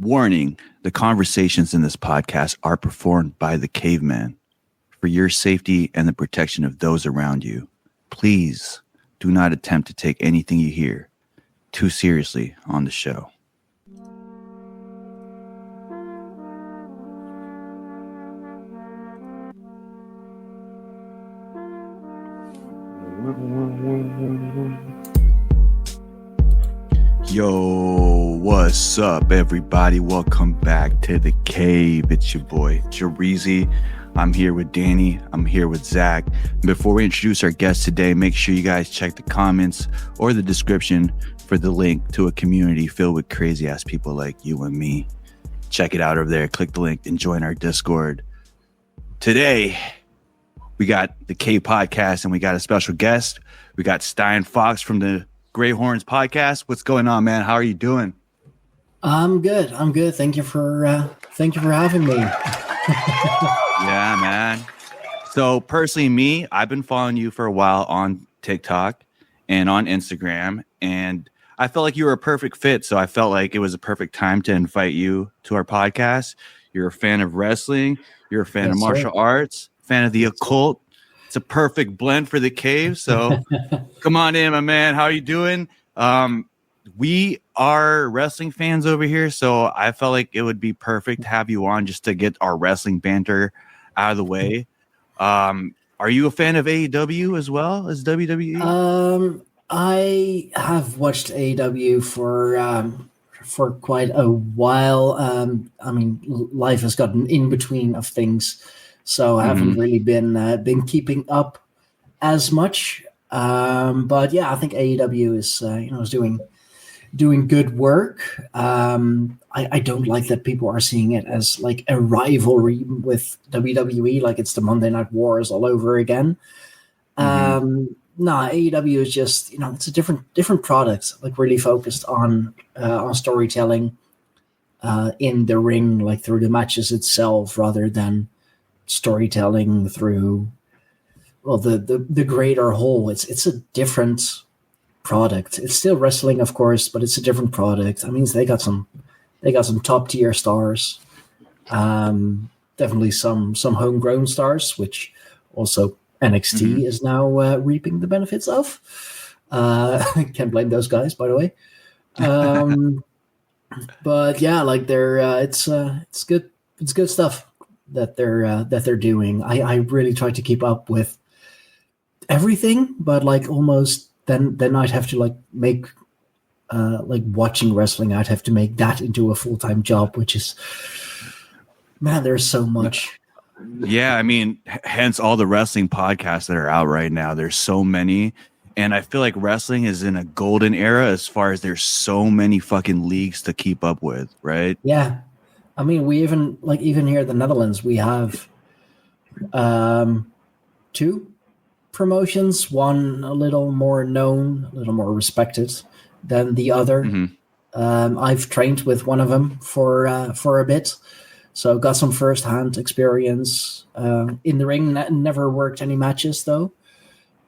Warning, the conversations in this podcast are performed by the caveman. For your safety and the protection of those around you, please do not attempt to take anything you hear too seriously on the show. Yo, what's up, everybody? Welcome back to the cave. It's your boy, Jarizi. I'm here with Danny. I'm here with Zach. Before we introduce our guest today, make sure you guys check the comments or the description for the link to a community filled with crazy-ass people like you and me. Check it out over there. Click the link and join our Discord. Today, we got the K4V3 Podcast, and we got a special guest. We got Stijn Fawkes from the Greyhorn Podcast. What's going on, man? How are you doing? I'm good. Thank you for having me. Yeah, man. So personally, me, I've been following you for a while on TikTok and on Instagram, and I felt like you were a perfect fit. So I felt like it was a perfect time to invite you to our podcast. You're a fan of wrestling. You're a fan of martial arts, fan of the occult. It's a perfect blend for the cave. So come on in, my man. How are you doing? We are wrestling fans over here, so I felt like it would be perfect to have you on just to get our wrestling banter out of the way. Are you a fan of AEW as well as WWE? I have watched AEW for quite a while. I mean, life has gotten in between of things, so I haven't really been keeping up as much. But yeah, I think AEW is doing good work. I don't like that people are seeing it as like a rivalry with WWE, like it's the Monday Night Wars all over again. AEW is just, it's a different product, like really focused on storytelling in the ring, like through the matches itself, rather than storytelling through the greater whole. It's a different product. It's still wrestling, of course, but it's a different product. I mean, they got some top tier stars, definitely some homegrown stars, which also NXT is now reaping the benefits of. Can't blame those guys, by the way. But yeah, like it's good. It's good stuff that they're doing. I really try to keep up with everything, but like almost then I'd have to like make like watching wrestling, I'd have to make that into a full-time job, which is, man, there's so much. Yeah, I mean, hence all the wrestling podcasts that are out right now. There's so many, and I feel like wrestling is in a golden era as far as there's so many fucking leagues to keep up with, right? Yeah. I mean, we even here in the Netherlands, we have two promotions, one a little more known, a little more respected than the other. I've trained with one of them for a bit, so got some first-hand experience in the ring. Never worked any matches though.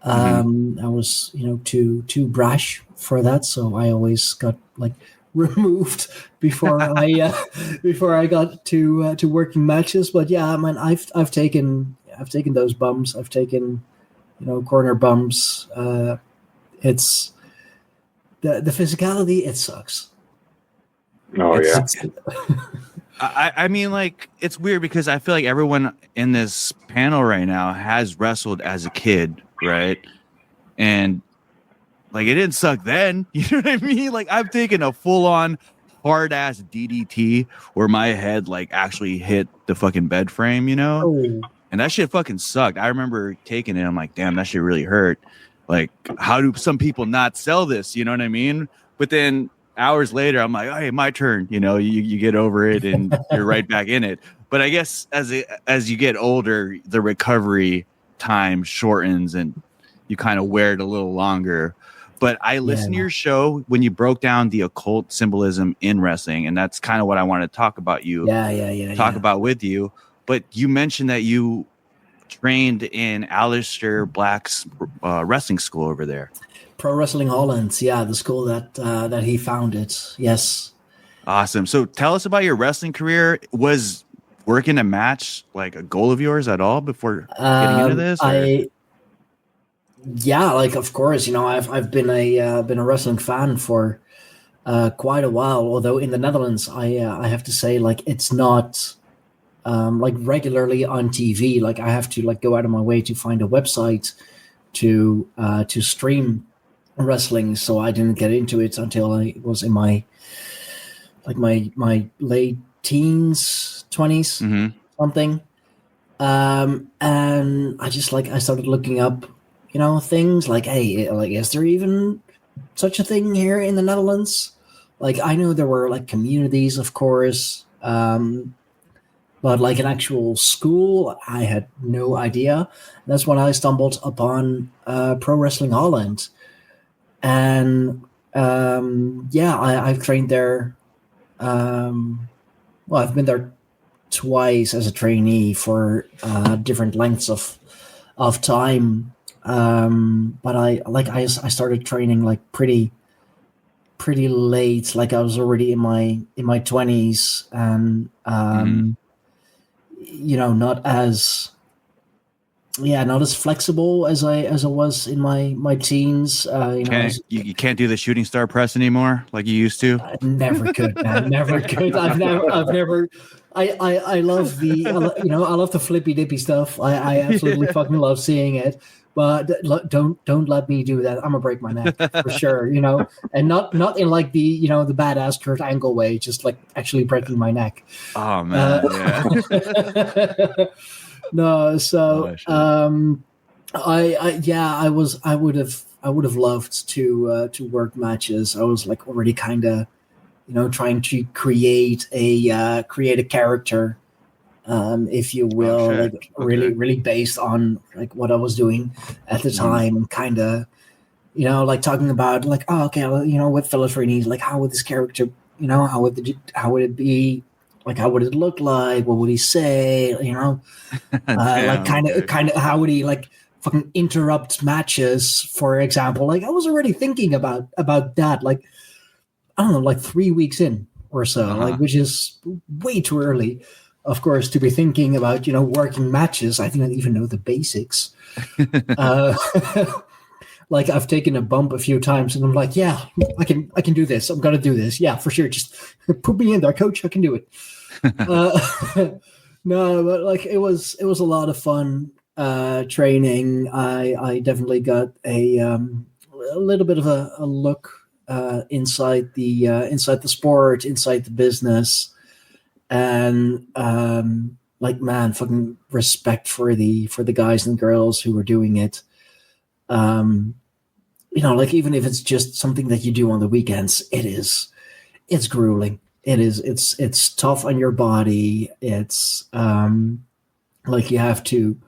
I was too brash for that, so I always got like removed before I got to working matches. But yeah, I mean, I've taken those bumps. I've taken corner bumps. It's the physicality. It sucks. Oh, yeah. I mean, like, it's weird because I feel like everyone in this panel right now has wrestled as a kid, right? And like, it didn't suck then. You know what I mean? Like, I've taken a full-on hard-ass DDT where my head like actually hit the fucking bed frame, Oh. And that shit fucking sucked. I remember taking it. I'm like, damn, that shit really hurt. Like, how do some people not sell this? You know what I mean? But then hours later, I'm like, hey, my turn. You get over it and you're right back in it. But I guess as you get older, the recovery time shortens and you kind of wear it a little longer. But I listened to your show when you broke down the occult symbolism in wrestling, and that's kind of what I want to talk about about with you. But you mentioned that you trained in Aleister Black's wrestling school over there. Pro Wrestling Holland, yeah, the school that he founded. Yes, Awesome. So tell us about your wrestling career. Was working a match like a goal of yours at all before getting into this? Yeah, like of course, I've been a wrestling fan for quite a while. Although in the Netherlands, I have to say, like, it's not like regularly on TV. Like I have to like go out of my way to find a website to stream wrestling. So I didn't get into it until I was in my late teens, 20s, something. And I started looking up, things like, hey, like, is there even such a thing here in the Netherlands? Like, I know there were like communities, of course, but like an actual school, I had no idea. That's when I stumbled upon Pro Wrestling Holland. And I've trained there. I've been there twice as a trainee for different lengths of time. But I started training like pretty late. Like I was already in my 20s, and not as flexible as I was in my teens. You can't do the shooting star press anymore like you used to. I never could, man. Never could. I've never. I love I love the flippy dippy stuff. I absolutely fucking love seeing it. But don't let me do that. I'm gonna break my neck for sure. And not in like the the badass Kurt Angle way, just like actually breaking my neck. Oh man, yeah. No, so I would have loved to work matches. I was like already kind of trying to create a character, if you will, like really based on like what I was doing at the time, and kind of like talking about like, oh, okay, with Filipino, like how would this character, how would it be. Like, how would it look like? What would he say? Like kind of how would he like fucking interrupt matches, for example? Like I was already thinking about that. Like I don't know, like 3 weeks in or so, like which is way too early, of course, to be thinking about working matches. I didn't even know the basics. Like I've taken a bump a few times, and I'm like, yeah, I can do this. I'm gonna do this. Yeah, for sure. Just put me in there, coach. I can do it. No, but like it was a lot of fun training. I definitely got a little bit of a look inside the sport, inside the business, and like, man, fucking respect for the guys and girls who were doing it. Like even if it's just something that you do on the weekends, it's grueling. It's tough on your body. It's like you have to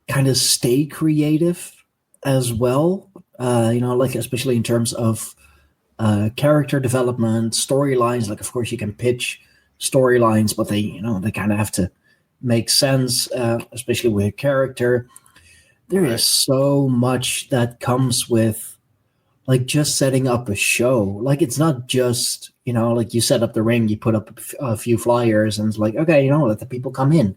kind of stay creative as well. Like especially in terms of character development, storylines. Like of course you can pitch storylines, but they kind of have to make sense, especially with a character. There is so much that comes with like just setting up a show. Like it's not just, like you set up the ring, you put up a few flyers and it's like, okay, let the people come in.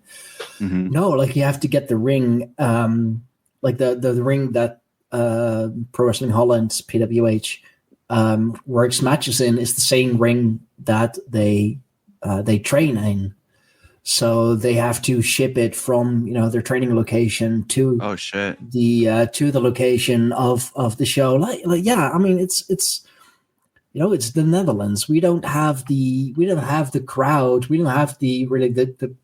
No, like you have to get the ring, like the ring that Pro Wrestling Holland's PWH works matches in is the same ring that they train in. So they have to ship it from their training location to the location of the show. Like yeah, I mean it's it's the Netherlands. We don't have the crowd. We don't have the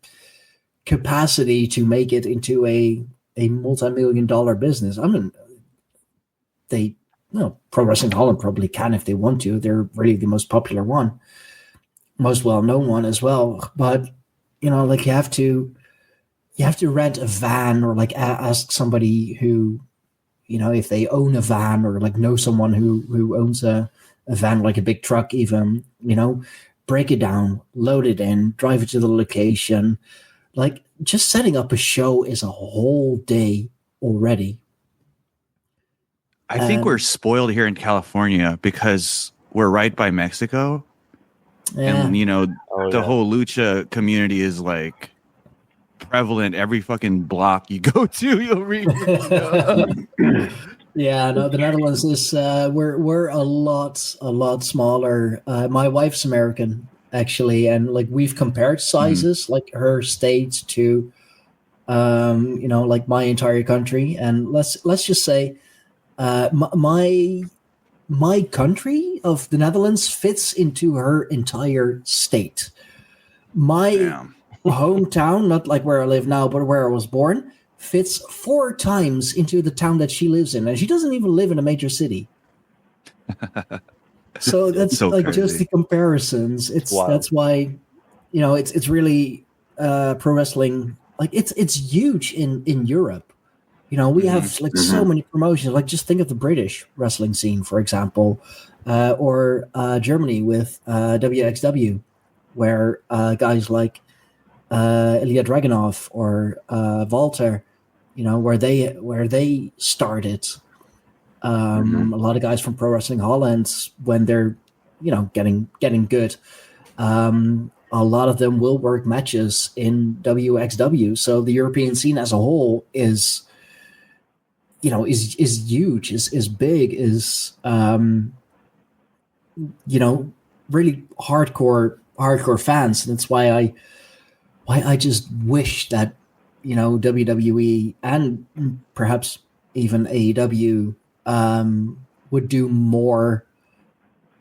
capacity to make it into a multi-million-dollar business. I mean, Pro Wrestling Holland probably can if they want to. They're really the most popular one, most well-known one as well, but. Like you have to rent a van or like ask somebody who, if they own a van or like know someone who owns a van, like a big truck even, break it down, load it in, drive it to the location. Like just setting up a show is a whole day already. I think we're spoiled here in California because we're right by Mexico. And the whole lucha community is like prevalent. Every fucking block you go to, you'll read. Yeah, no, the Netherlands is we're a lot smaller. My wife's American, actually, and like we've compared sizes, like her state to like my entire country, and let's just say my country of the Netherlands fits into her entire state. My hometown, not like where I live now, but where I was born, fits 4 times into the town that she lives in, and she doesn't even live in a major city. So that's so like crazy. Just the comparisons. That's why it's really pro wrestling. Like it's huge in Europe. We have like so many promotions. Like just think of the British wrestling scene, for example, or Germany with WXW, where guys like Ilya Dragunov or Walter, where they started. A lot of guys from Pro Wrestling Holland, when they're getting good, a lot of them will work matches in WXW. So the European scene as a whole is huge, is big, is really hardcore fans. And that's why I just wish that WWE and perhaps even AEW would do more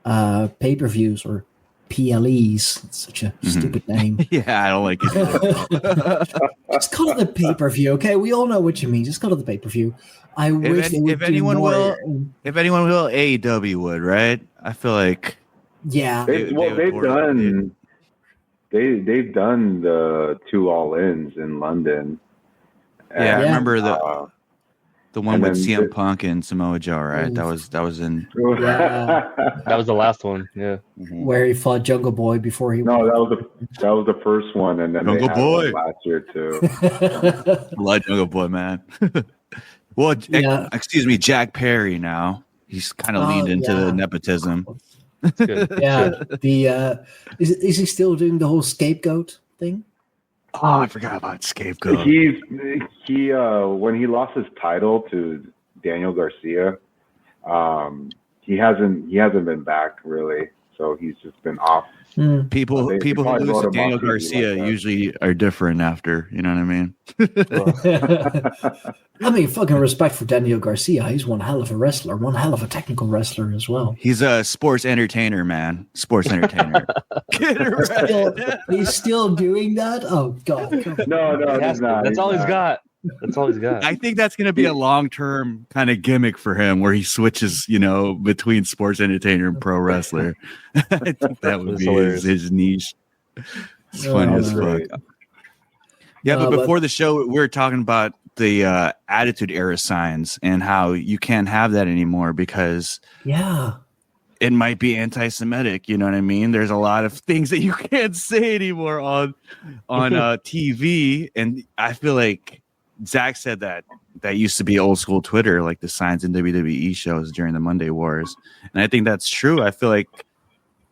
pay-per-views or PLEs. It's such a stupid name. Yeah, I don't like it either. Just call it the pay-per-view, okay? We all know what you mean. Just call it the pay-per-view. I wish if anyone will, AEW would, right? I feel like they've done the 2 all-ins in London. Yeah, I remember the one with CM Punk and Samoa Joe, right? That was in. Yeah. That was the last one. Yeah, where he fought Jungle Boy before he. No, that was the first one, and then Jungle Boy last year too. Love Jungle Boy, man. Well, excuse me, Jack Perry. Now he's kind of leaned into the nepotism. That's good. Yeah, is he still doing the whole scapegoat thing? Oh, I forgot about scapegoat. He when he lost his title to Daniel Garcia, he hasn't been back really. So he's just been off. People who lose to Daniel Garcia usually are different after. You know what I mean? I mean, fucking respect for Daniel Garcia. He's one hell of a wrestler, one hell of a technical wrestler as well. He's a sports entertainer, man. Sports entertainer. He's still doing that? Oh, God. No, he's not. That's all he's got. That's all he's got. I think that's going to be a long-term kind of gimmick for him where he switches, between sports entertainer and pro wrestler. I think that would be his niche. It's funny as fuck. Yeah, but before the show, we were talking about the Attitude Era signs and how you can't have that anymore because it might be anti-Semitic. You know what I mean? There's a lot of things that you can't say anymore on TV, and I feel like Zach said that used to be old school Twitter, like the signs in WWE shows during the Monday Wars. And I think that's true. I feel like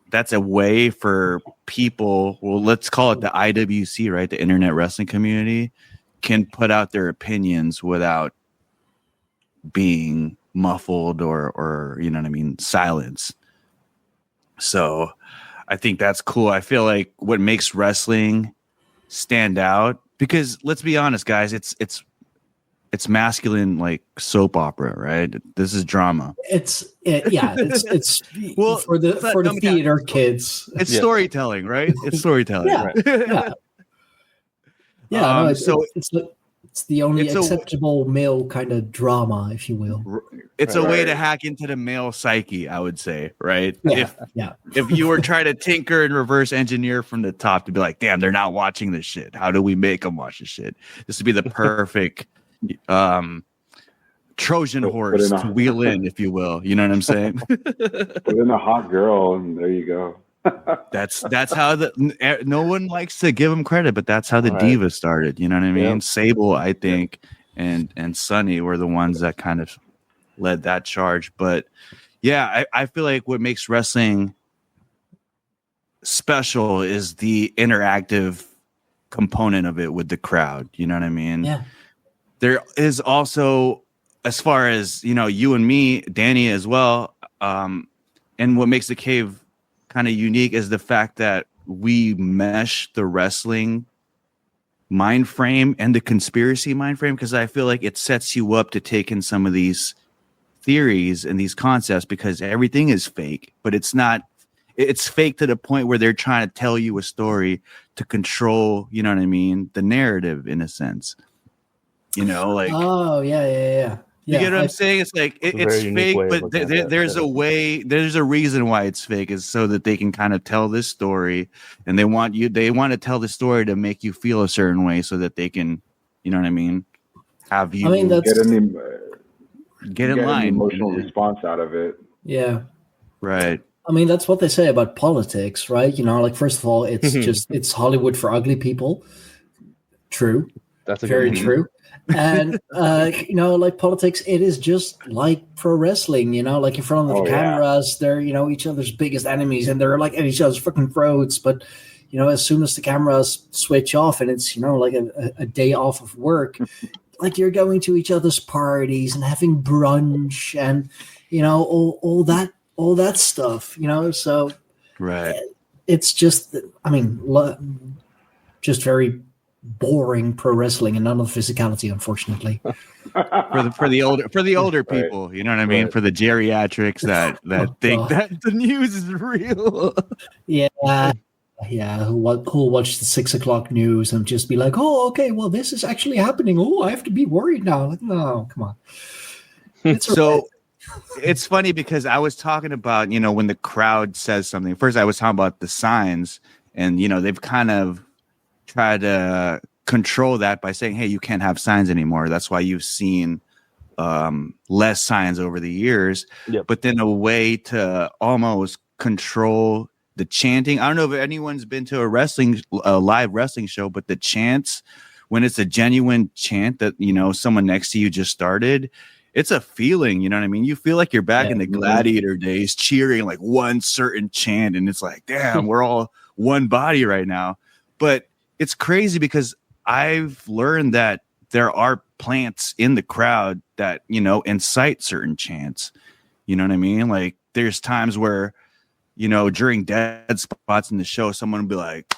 that's a way for people, well, let's call it the IWC, right? The internet wrestling community can put out their opinions without being muffled or you know what I mean, silence. So I think that's cool. I feel like what makes wrestling stand out, because let's be honest, guys, it's masculine, like soap opera, right? This is drama. It's well, for the theater kids. It's storytelling, right? It's storytelling. It's the only acceptable male kind of drama, if you will. It's a way to hack into the male psyche, I would say, right? If you were trying to tinker and reverse engineer from the top to be like, damn, they're not watching this shit. How do we make them watch this shit? This would be the perfect Trojan horse to wheel in, if you will. You know what I'm saying? Put in a hot girl, and there you go. That's how no one likes to give them credit, but that's how the Diva started. You know what I mean? Yep. Sable, I think, and Sunny were the ones that kind of led that charge. But yeah, I feel like what makes wrestling special is the interactive component of it with the crowd. You know what I mean? Yeah. There is also, as far as, you know, you and me, Danny as well, and what makes the cave kind of unique is the fact that we mesh the wrestling mind frame and the conspiracy mind frame, because I feel like it sets you up to take in some of these theories and these concepts, because everything is fake, but it's not. It's fake to the point where they're trying to tell you a story to control, you know what I mean, the narrative in a sense. You know, like, oh yeah. You get what I'm saying? It's like it's fake, but there's a way, there's a reason why it's fake, is so that they can kind of tell this story, and they want to tell the story to make you feel a certain way, so that they can, you know what I mean, have you. I mean, that's get in line, an emotional response out of it. Yeah, right. I mean, that's what they say about politics, right? You know, like, first of all, it's just, it's Hollywood for ugly people. True. That's very true. And, you know, like, politics, it is just like pro wrestling, you know, like, in front of the cameras, they're, you know, each other's biggest enemies, and they're like at each other's fucking throats. But, you know, as soon as the cameras switch off and it's, you know, like a day off of work, like, you're going to each other's parties and having brunch and, you know, all that stuff, you know. So right, it's just, I mean, just very boring pro wrestling, and none of the physicality, unfortunately. for the older people, right. You know what I mean, right. For the geriatrics that think that the news is real. Yeah, who'll watch the 6 o'clock news and just be like, oh, okay, well, this is actually happening. Oh, I have to be worried now. Like, no, come on. It's funny because I was talking about, you know, when the crowd says something. First, I was talking about the signs, and, you know, they've kind of tried to control that by saying, hey, you can't have signs anymore. That's why you've seen less signs over the years. Yep. But then a way to almost control the chanting. I don't know if anyone's been to a live wrestling show, but the chants, when it's a genuine chant that, you know, someone next to you just started, it's a feeling, you know what I mean? You feel like you're back in the gladiator days, cheering like one certain chant, and it's like, damn, we're all one body right now. But it's crazy because I've learned that there are plants in the crowd that, you know, incite certain chants. You know what I mean? Like, there's times where, you know, during dead spots in the show, someone will be like,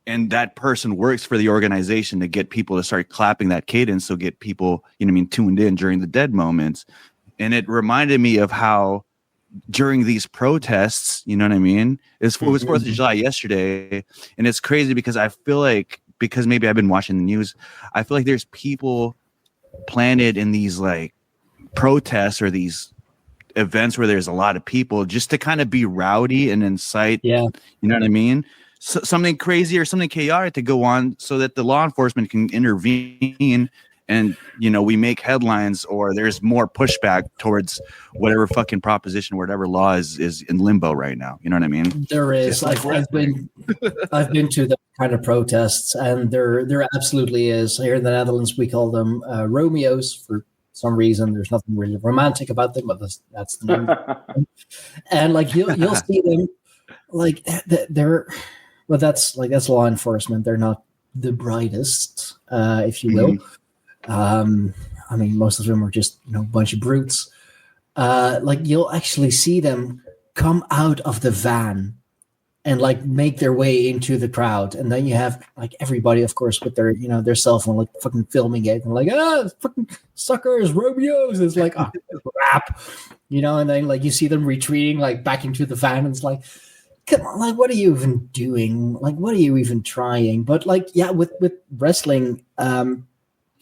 and that person works for the organization to get people to start clapping that cadence, so get people, you know what I mean, tuned in during the dead moments. And it reminded me of how during these protests, you know what I mean, it was 4th of July yesterday, and it's crazy because I feel like, because maybe I've been watching the news, I feel like there's people planted in these like protests or these events where there's a lot of people just to kind of be rowdy and incite, you know what I mean? So, something crazy or something chaotic to go on, so that the law enforcement can intervene and, you know, we make headlines, or there's more pushback towards whatever fucking proposition, whatever law is in limbo right now. You know what I mean? There is. I've been to the kind of protests, and there absolutely is. Here in the Netherlands, we call them Romeos for some reason. There's nothing really romantic about them, but that's the name. And like you'll see them, like they're. But that's law enforcement. They're not the brightest, if you will. I mean, most of them are just, you know, a bunch of brutes. Like, you'll actually see them come out of the van and like make their way into the crowd, and then you have like everybody, of course, with their, you know, their cell phone, like fucking filming it, and like, fucking suckers, Romeos. It's like, crap, you know. And then like you see them retreating like back into the van, and it's like, come on, like, what are you even doing? Like, what are you even trying? But like, yeah, with wrestling, I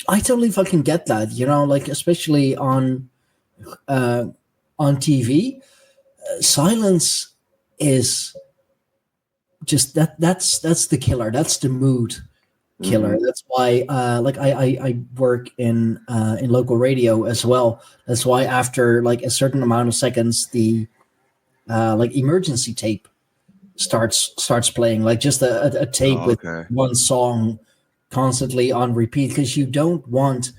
totally fucking get that, you know, like, especially on TV, silence is just that's the killer. That's the mood killer. That's why, like, I work in local radio as well. That's why after like a certain amount of seconds, the like emergency tape starts playing, like just a tape with one song constantly on repeat, because you don't want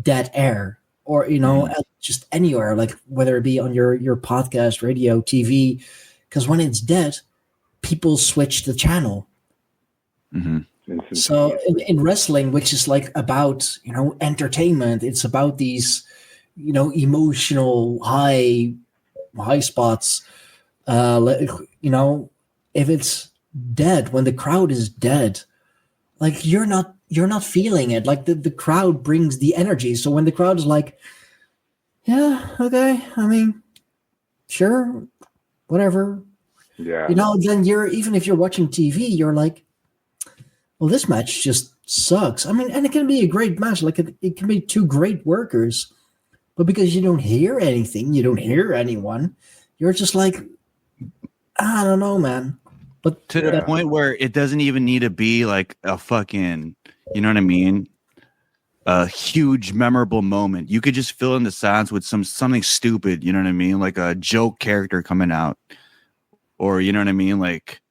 dead air, or, you know, just anywhere, like whether it be on your podcast, radio, TV, because when it's dead, people switch the channel. So in wrestling, which is like about, entertainment, it's about these, emotional high spots. If it's dead, when the crowd is dead, like you're not feeling it. Like the crowd brings the energy. So when the crowd is like, yeah, okay, I mean, sure, whatever. Yeah. Then even if you're watching TV, you're like, well, this match just sucks. I mean, and it can be a great match. Like it can be two great workers, but because you don't hear anything, you don't hear anyone, you're just like, I don't know, man. But to the point where it doesn't even need to be like a fucking, you know what I mean? A huge memorable moment. You could just fill in the silence with something stupid, you know what I mean? Like a joke character coming out, or you know what I mean? Like,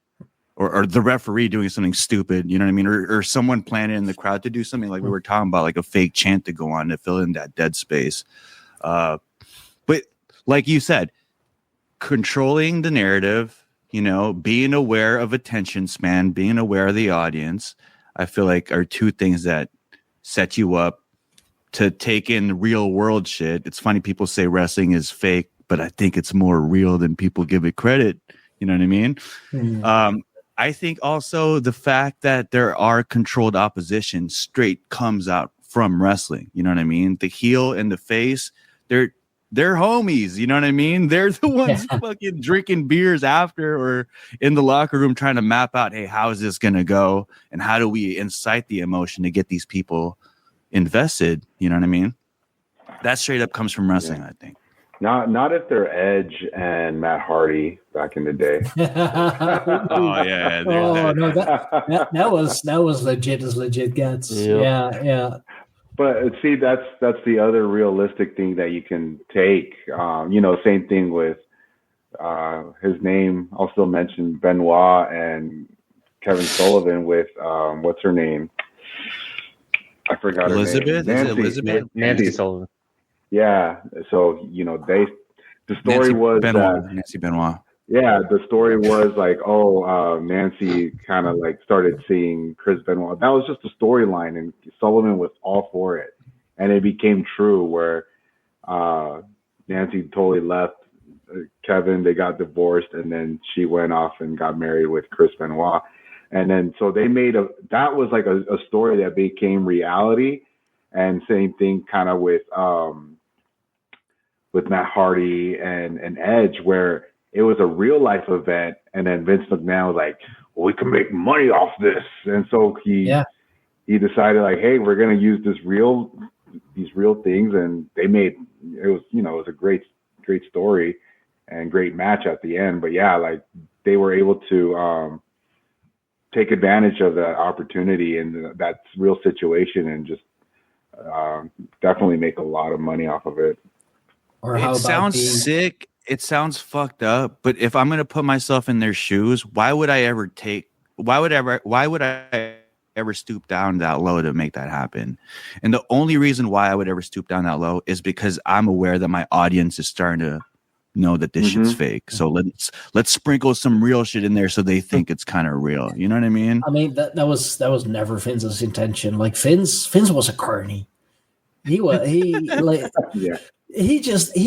or the referee doing something stupid, you know what I mean? Or someone planning in the crowd to do something like we were talking about, like a fake chant to go on to fill in that dead space. But like you said, controlling the narrative, being aware of attention span, being aware of the audience, I feel like are two things that set you up to take in real world shit. It's funny, people say wrestling is fake, but I think it's more real than people give it credit. You know what I mean? I think also the fact that there are controlled opposition straight comes out from wrestling. You know what I mean? The heel and the face, they're homies. You know what I mean? They're the ones fucking drinking beers after or in the locker room trying to map out, hey, how is this going to go? And how do we incite the emotion to get these people invested? You know what I mean? That straight up comes from wrestling, I think. Not if they're Edge and Matt Hardy back in the day. Oh yeah. Oh no, that was legit as legit gets. Yep. Yeah. But see, that's the other realistic thing that you can take. Same thing with his name. I'll still mention Benoit and Kevin Sullivan with what's her name? I forgot Elizabeth? her name. Is it Elizabeth? Nancy Sullivan. Yeah. So, the story was Nancy Benoit. Yeah, the story was like, Nancy kind of like started seeing Chris Benoit. That was just a storyline, and Sullivan was all for it. And it became true where Nancy totally left Kevin. They got divorced, and then she went off and got married with Chris Benoit. And then so they made that was like a story that became reality. And same thing kind of with Matt Hardy and Edge, where it was a real life event, and then Vince McMahon was like, well, we can make money off this. And so he decided like, hey, we're going to use these real things. And they made, it was a great story and great match at the end. But yeah, like they were able to take advantage of that opportunity and that real situation and just definitely make a lot of money off of it. Or how it sounds sick. It sounds fucked up. But if I'm gonna put myself in their shoes, why would I ever stoop down that low to make that happen? And the only reason why I would ever stoop down that low is because I'm aware that my audience is starting to know that this shit's fake. So let's sprinkle some real shit in there so they think it's kind of real. You know what I mean? I mean that was never Vince's intention. Like Vince was a carny. He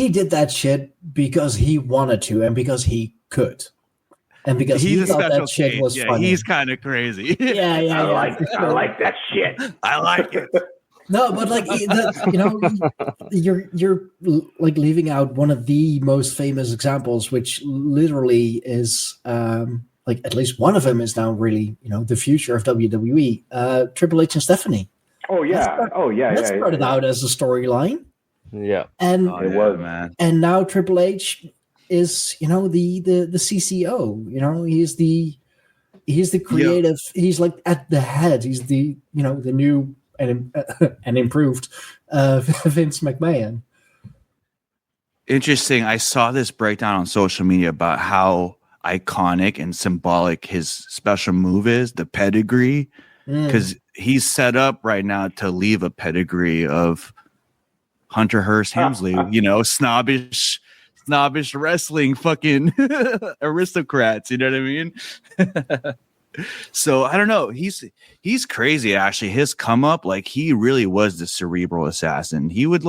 did that shit because he wanted to and because he could. And because he thought that shit was funny. He's kind of crazy. Yeah. I like that shit. I like it. No, but like you're like leaving out one of the most famous examples, which literally is like at least one of them is now really the future of WWE. Triple H and Stephanie. Oh yeah. That started out as a storyline. Yeah. And it was, man. And now Triple H is the CCO. He's the creative. Yeah. He's like at the head. He's the the new and improved Vince McMahon. Interesting. I saw this breakdown on social media about how iconic and symbolic his special move is, the pedigree, because he's set up right now to leave a pedigree of Hunter Hearst Helmsley, snobbish snobbish wrestling fucking aristocrats. You know what I mean? So I don't know. He's crazy. Actually, his come up, like he really was the cerebral assassin. He would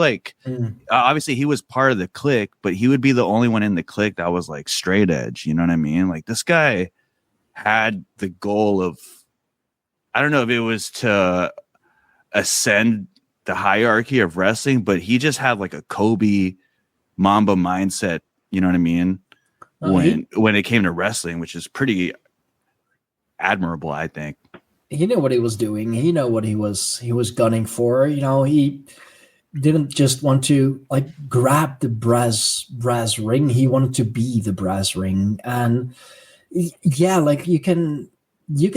obviously he was part of the clique, but he would be the only one in the clique that was like straight edge. You know what I mean? Like this guy had the goal of, I don't know if it was to ascend the hierarchy of wrestling, but he just had like a Kobe Mamba mindset. You know what I mean? When it came to wrestling, which is pretty admirable, I think. He knew what he was doing. He knew what he was gunning for. You know, he didn't just want to like grab the brass ring. He wanted to be the brass ring. And yeah, like you can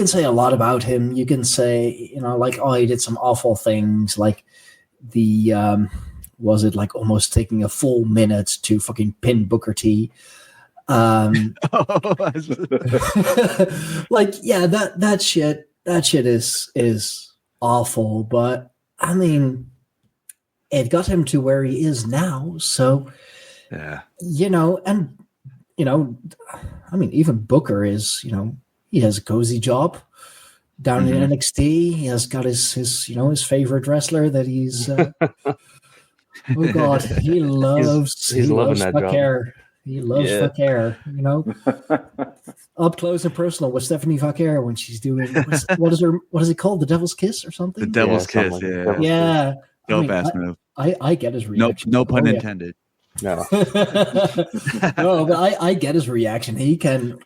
say a lot about him. You can say, you know, like, oh, he did some awful things, like the was it like almost taking a full minute to fucking pin Booker T. Like, yeah, that shit is awful, but I mean, it got him to where he is now. So, yeah, you know, and you know, I mean, even Booker is, you know, he has a cozy job down in NXT. He has got his you know, his favorite wrestler that he's oh god, he loves that fuck job. hair. He loves fuck hair, you know. Up close and personal with Stephanie Vaquer when she's doing what is it called? The Devil's Kiss or something? The Devil's Kiss, like yeah. Yeah. Dope ass move. I get his reaction. No pun intended. No. No, but I get his reaction. He can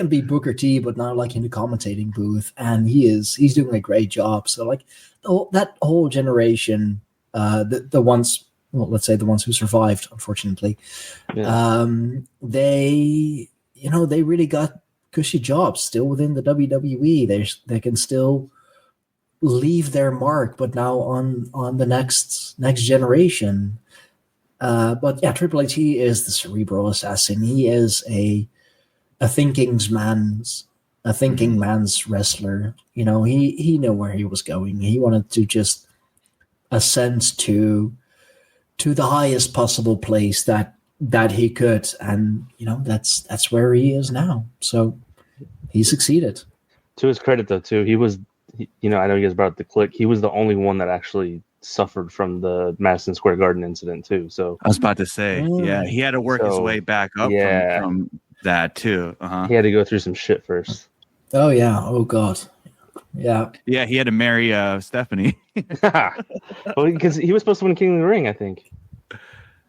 be Booker T, but not like in the commentating booth, and he's doing a great job. So like that whole generation, the ones, well, let's say the ones who survived, unfortunately, they really got cushy jobs still within the WWE. They can still leave their mark, but now on the next generation. But yeah, Triple H, he is the cerebral assassin. He is a thinking man's wrestler. You know, he knew where he was going. He wanted to just ascend to the highest possible place that he could, and you know, that's where he is now. So he succeeded. To his credit, though, too, he was, you know, I know you guys brought up the clique. He was the only one that actually suffered from the Madison Square Garden incident too. So I was about to say, yeah, he had to work his way back up from that too. He had to go through some shit first. Oh yeah. Oh god. Yeah. Yeah, he had to marry Stephanie. Well, because he was supposed to win King of the Ring, I think,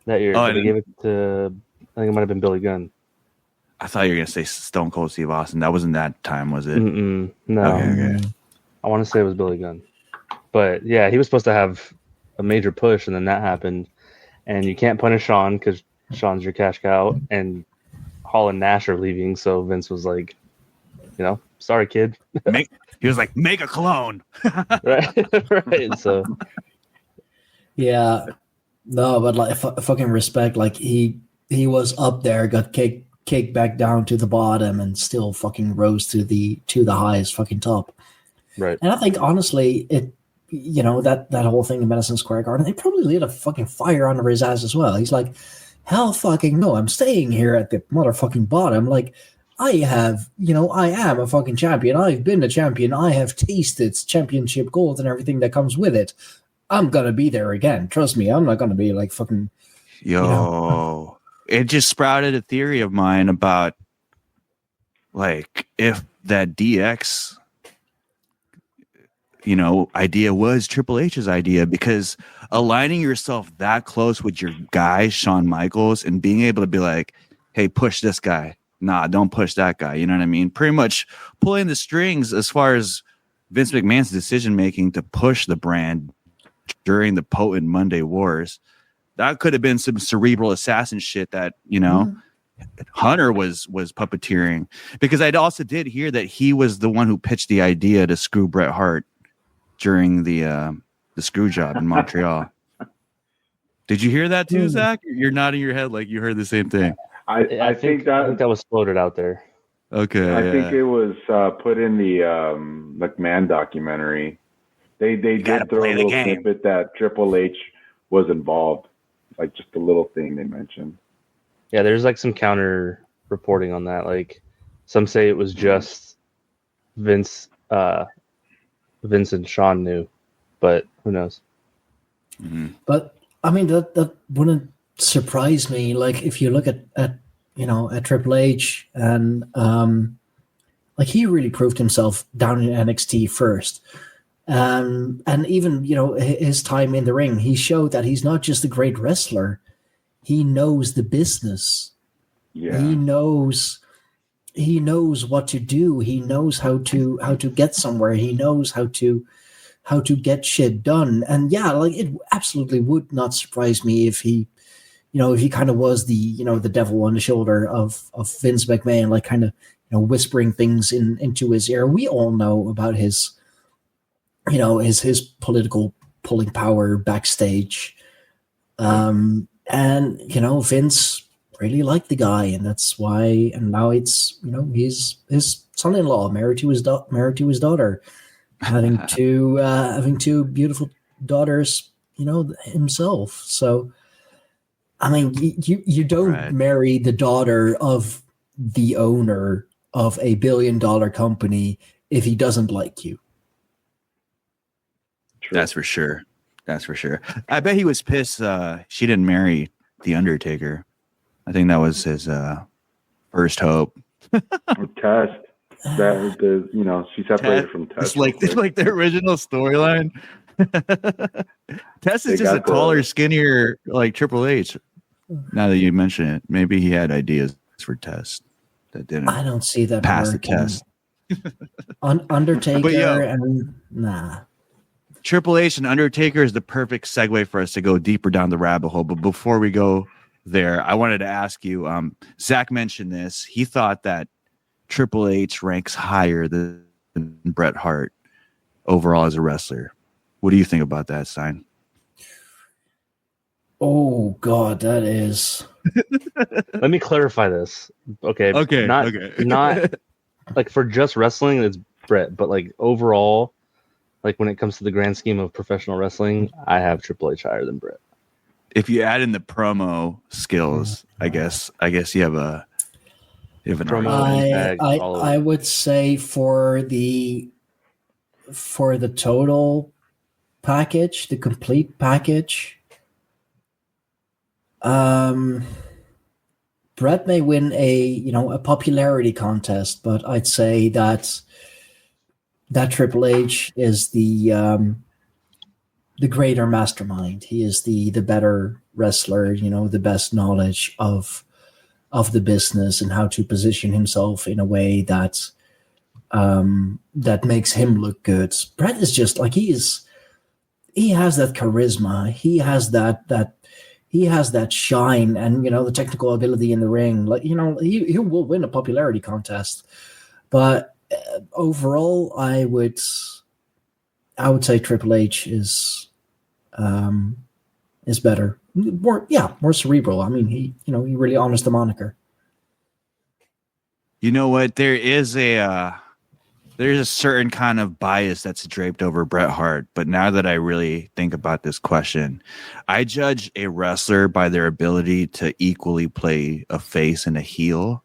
that year. They gave it to, I think it might have been Billy Gunn. I thought you were gonna say Stone Cold Steve Austin. That wasn't that time, was it? No. Okay. I want to say it was Billy Gunn. But yeah, he was supposed to have a major push, and then that happened. And you can't punish Shawn because Shawn's your cash cow, and Hall and Nash are leaving. So Vince was like, you know, sorry, kid. He was like, make a clone. right. So yeah, no, but like fucking respect. Like he was up there, got kicked back down to the bottom, and still fucking rose to the highest fucking top. Right. And I think honestly, you know, that whole thing in Madison Square Garden, they probably lit a fucking fire under his ass as well. He's like, hell fucking no, I'm staying here at the motherfucking bottom. Like, I am a fucking champion. I've been a champion. I have tasted championship gold and everything that comes with it. I'm going to be there again. Trust me, I'm not going to be like fucking... Yo, you know. It just sprouted a theory of mine about, like, if that DX... you know, idea was Triple H's idea, because aligning yourself that close with your guy, Shawn Michaels, and being able to be like, hey, push this guy. Nah, don't push that guy. You know what I mean? Pretty much pulling the strings as far as Vince McMahon's decision-making to push the brand during the potent Monday Wars. That could have been some cerebral assassin shit that, you know, Hunter was puppeteering. Because I also did hear that he was the one who pitched the idea to screw Bret Hart during the screw job in Montreal. Did you hear that too, Zach? You're nodding your head like you heard the same thing. I think that was floated out there. Okay. I think it was put in the McMahon documentary. They did throw a little snippet that Triple H was involved, like just a little thing they mentioned. Yeah, there's like some counter reporting on that. Like some say it was just Vince and Sean knew, but who knows? Mm-hmm. But I mean, that wouldn't surprise me. Like if you look at Triple H and like he really proved himself down in NXT first. And even, his time in the ring, he showed that he's not just a great wrestler. He knows the business. Yeah. He knows what to do. He knows how to get somewhere. He knows how to get shit done. And yeah, like it absolutely would not surprise me if he kind of was the devil on the shoulder of Vince McMahon, like kind of, whispering things into his ear. We all know about his political pulling power backstage. And Vince really liked the guy, and that's why. And now it's he's his son-in-law, married to his daughter, having two beautiful daughters, himself. So, I mean, you don't marry the daughter of the owner of a $1 billion company if he doesn't like you. True. That's for sure. I bet he was pissed she didn't marry The Undertaker. I think that was his first hope. Test. That was she separated from Test. It's like the original storyline. Test is just a taller, skinnier, like Triple H. Now that you mention it, maybe he had ideas for Test that didn't. I don't see that pass the test. Undertaker and nah. Triple H and Undertaker is the perfect segue for us to go deeper down the rabbit hole. But before we go there, I wanted to ask you, Zach mentioned this. He thought that Triple H ranks higher than Bret Hart overall as a wrestler. What do you think about that, Stijn? Oh, God, that is... Let me clarify this. Okay. Not like for just wrestling, it's Bret, but like overall, like when it comes to the grand scheme of professional wrestling, I have Triple H higher than Bret. If you add in the promo skills, I guess you have an promo. I would say for the total package, the complete package, Bret may win a popularity contest, but I'd say that Triple H is the greater mastermind. He is the better wrestler, the best knowledge of the business and how to position himself in a way that makes him look good. Bret is just like he has that charisma. He has that shine and the technical ability in the ring. Like he will win a popularity contest, but overall, I would say Triple H is better, more cerebral. I mean, he really honors the moniker. You know what? There's a certain kind of bias that's draped over Bret Hart. But now that I really think about this question, I judge a wrestler by their ability to equally play a face and a heel.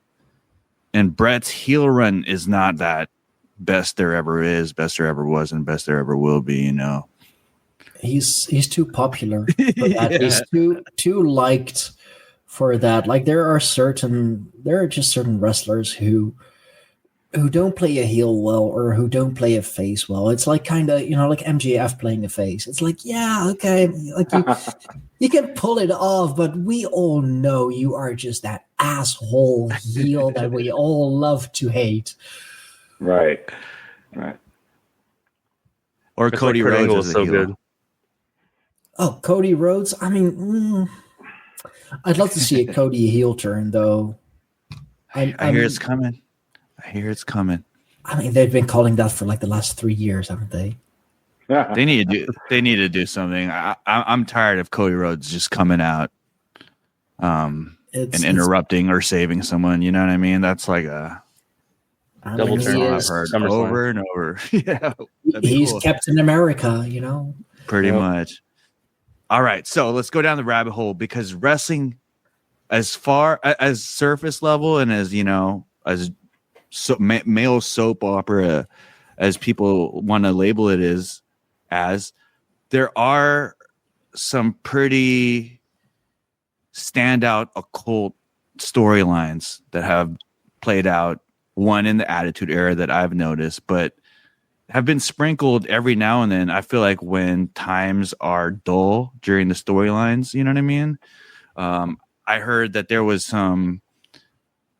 And Bret's heel run is not that best there ever is, best there ever was, and best there ever will be. He's too popular for that. He's too liked for that. Like there are just certain wrestlers who don't play a heel well or who don't play a face well. It's like kind of like MJF playing a face. It's like, yeah, okay, like you can pull it off, but we all know you are just that asshole heel that we all love to hate. Right. Or Cody Rhodes was so good. Oh, Cody Rhodes. I mean, I'd love to see a Cody heel turn, though. I hear it's coming. I mean, they've been calling that for like the last 3 years, haven't they? They need to do something. I'm tired of Cody Rhodes just coming out and interrupting or saving someone. You know what I mean? That's like a double turn I've heard over and over. Yeah, he's cool. Captain America, pretty much. All right, so let's go down the rabbit hole because wrestling as far as surface level and as as male soap opera as people want to label it as there are some pretty standout occult storylines that have played out, one in the Attitude Era that I've noticed, but have been sprinkled every now and then. I feel like when times are dull during the storylines, you know what I mean? I heard that there was some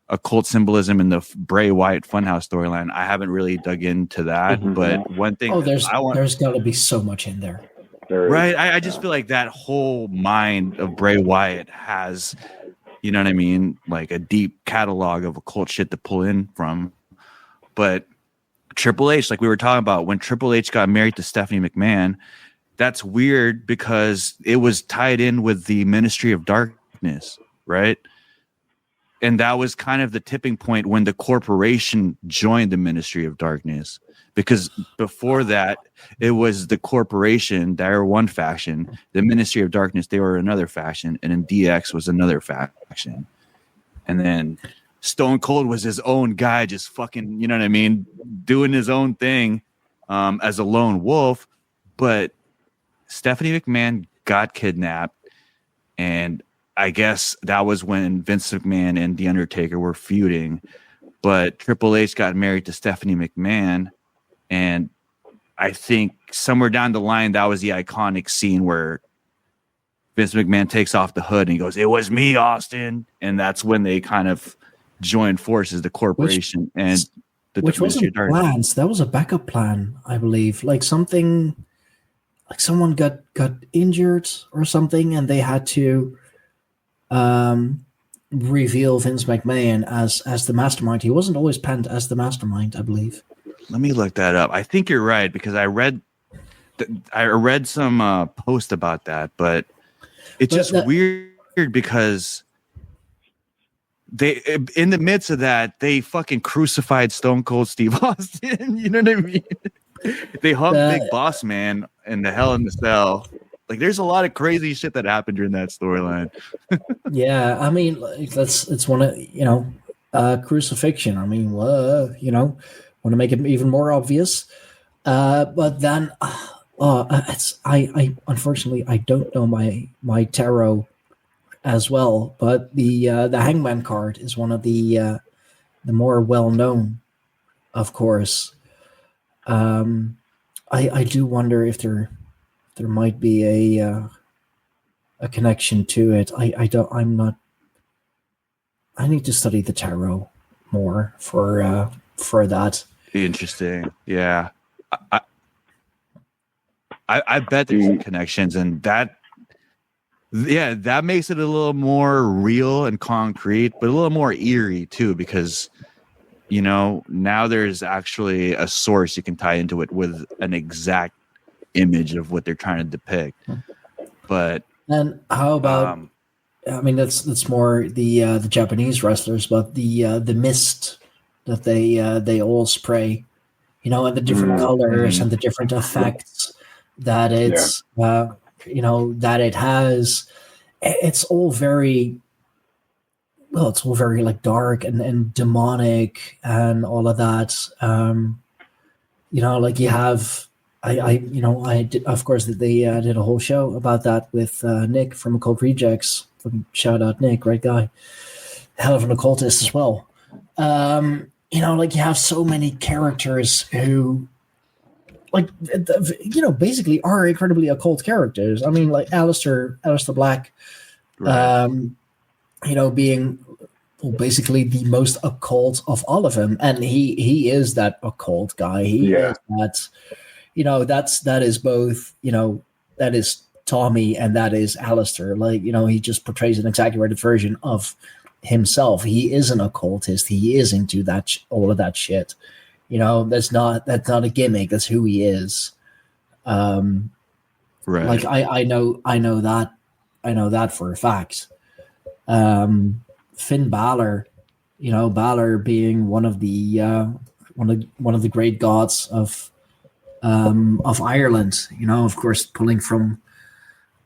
occult symbolism in the Bray Wyatt Funhouse storyline. I haven't really dug into that, but one thing there's got to be so much in there. Right? I just feel like that whole mind of Bray Wyatt has, you know what I mean, like a deep catalog of occult shit to pull in from. But Triple H, like we were talking about, when Triple H got married to Stephanie McMahon, that's weird because it was tied in with the Ministry of Darkness, right? And that was kind of the tipping point when the corporation joined the Ministry of Darkness. Because before that, it was the corporation, they were one faction. The Ministry of Darkness, they were another faction. And then DX was another faction. And then Stone Cold was his own guy, just fucking, you know what I mean, doing his own thing as a lone wolf. But Stephanie McMahon got kidnapped, and I guess that was when Vince McMahon and The Undertaker were feuding. But Triple H got married to Stephanie McMahon, and I think somewhere down the line, that was the iconic scene where Vince McMahon takes off the hood and he goes, "It was me, Austin." And that's when they kind of joined forces, the corporation and the which wasn't plans. That was a backup plan, I believe. Like something, like someone got injured or something, and they had to reveal Vince McMahon as the mastermind. He wasn't always penned as the mastermind, I believe. Let me look that up. I think you're right because I read some post about that, but it's just weird because they, in the midst of that, they fucking crucified Stone Cold Steve Austin. You know what I mean? They hung Big Boss Man in the Hell in the Cell. Like, there's a lot of crazy shit that happened during that storyline. Yeah, I mean, it's one of crucifixion. I mean, want to make it even more obvious, but then I unfortunately I don't know my tarot as well, but the Hangman card is one of the more well known, of course. I do wonder if there might be a connection to it. I need to study the tarot more for that. Interesting. Yeah. I bet there's some connections, and that makes it a little more real and concrete, but a little more eerie too, because now there's actually a source you can tie into it with an exact image of what they're trying to depict. But and how about I mean that's more the Japanese wrestlers, but the mist that they all spray, and the different colors and the different effects that it's that it has. It's all very like dark and demonic and all of that. Like you have I did, of course, they did a whole show about that with Nick from Occult Rejects. Shout out Nick, great guy, hell of an occultist as well. Like you have so many characters who, basically are incredibly occult characters. I mean, like Aleister Black, right. Being basically the most occult of all of them, and he is that occult guy. He is that. That is both. That is Tommy and that is Aleister. He just portrays an exaggerated version of himself. He is an occultist. He is into that all of that shit. That's not a gimmick. That's who he is. Right. Like I know that for a fact. Finn Balor, Balor being one of the great gods of Ireland. Of course, pulling from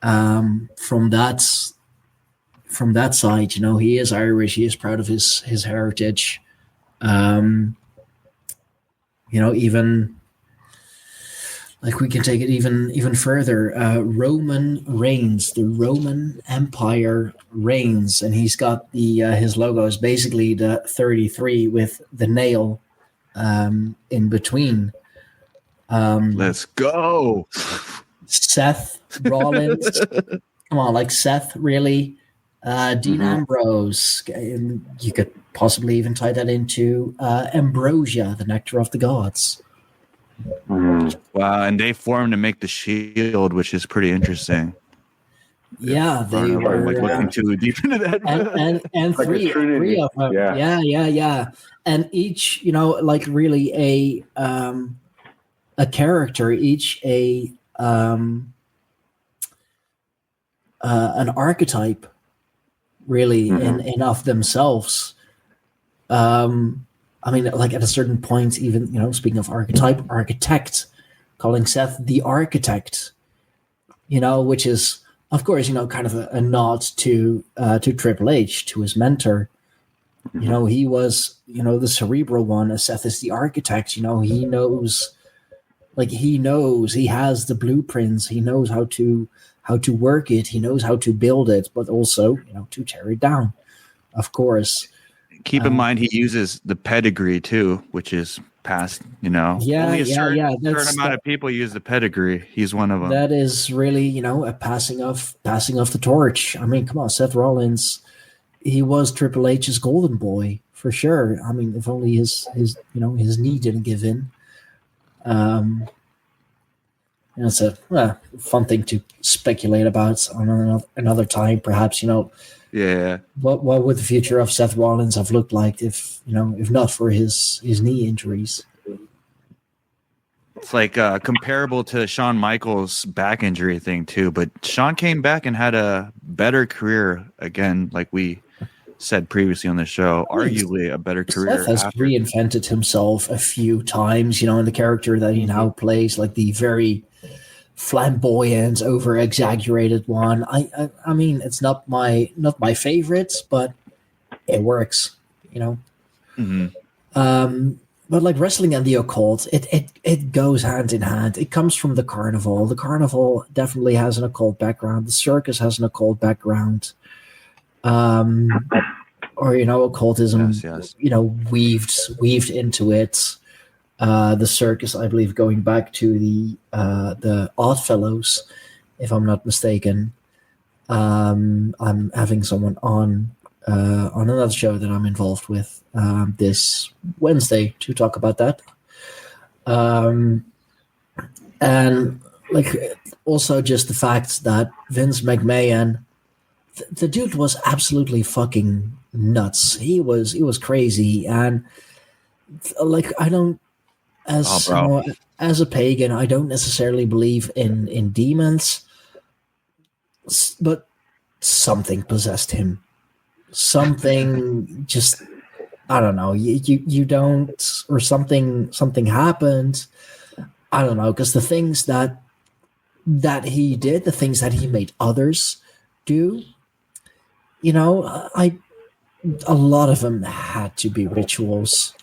that that side. He is Irish. He is proud of his heritage. Even like we can take it even further. Roman reigns. The Roman Empire reigns, and he's got his logo is basically the 33 with the nail in between. Let's go. Seth Rollins. Come on, like Seth, really? Dean Ambrose. And you could possibly even tie that into Ambrosia, the nectar of the gods. Wow, and they formed to make the shield, which is pretty interesting. Yeah, they were looking too deep into that. And like three of them. Yeah. And each, like really a character, each an archetype, really in of themselves. I mean, like at a certain point, even speaking of architect, calling Seth the architect, which is of course kind of a nod to Triple H, to his mentor. He was the cerebral one, as Seth is the architect. He knows. He has the blueprints. He knows how to work it. He knows how to build it, but also, to tear it down, of course. Keep in mind, he uses the pedigree too, which is past, only a certain amount of people use the pedigree. He's one of them. That is really, a passing of the torch. I mean, come on, Seth Rollins, he was Triple H's golden boy for sure. I mean, if only his knee didn't give in. It's a fun thing to speculate about on another time, perhaps. Yeah. What would the future of Seth Rollins have looked like if not for his knee injuries? It's like comparable to Shawn Michaels' back injury thing too, but Shawn came back and had a better career again, like we said previously on the show, arguably a better career. Seth has reinvented himself a few times, in the character that he now plays, like the very flamboyant, over-exaggerated one. I mean, it's not my favorite, but it works, But like wrestling and the occult, it goes hand in hand. It comes from the carnival. The carnival definitely has an occult background. The circus has an occult background. Or occultism, yes. Weaved into it. The circus, I believe, going back to the Oddfellows, if I'm not mistaken. I'm having someone on another show that I'm involved with this Wednesday to talk about that. And like also just the fact that Vince McMahon, the dude was absolutely fucking nuts. He was crazy, and like I don't, as a pagan, I don't necessarily believe in demons, but something possessed him. Something just, I don't know. You don't, or something happened. I don't know, because the things that he did, the things that he made others do, a lot of them had to be rituals,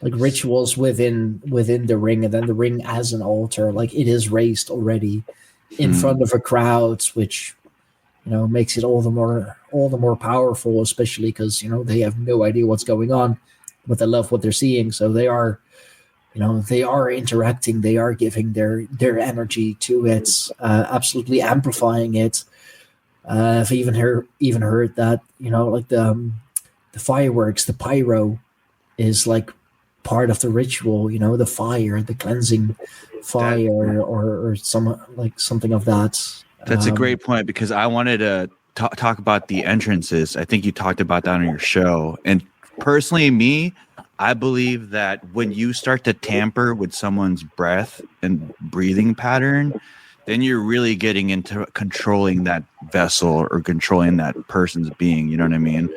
like rituals within the ring, and then the ring as an altar, like it is raised already in front of a crowd, which makes it all the more powerful, especially because they have no idea what's going on, but they love what they're seeing, so they are interacting, they are giving their energy to it, absolutely amplifying it. I've even heard that like the fireworks, the pyro, is like part of the ritual. The fire, the cleansing fire, or something of that. That's a great point, because I wanted to talk about the entrances. I think you talked about that on your show, and personally, I believe that when you start to tamper with someone's breath and breathing pattern, then you're really getting into controlling that vessel or controlling that person's being. You know what I mean?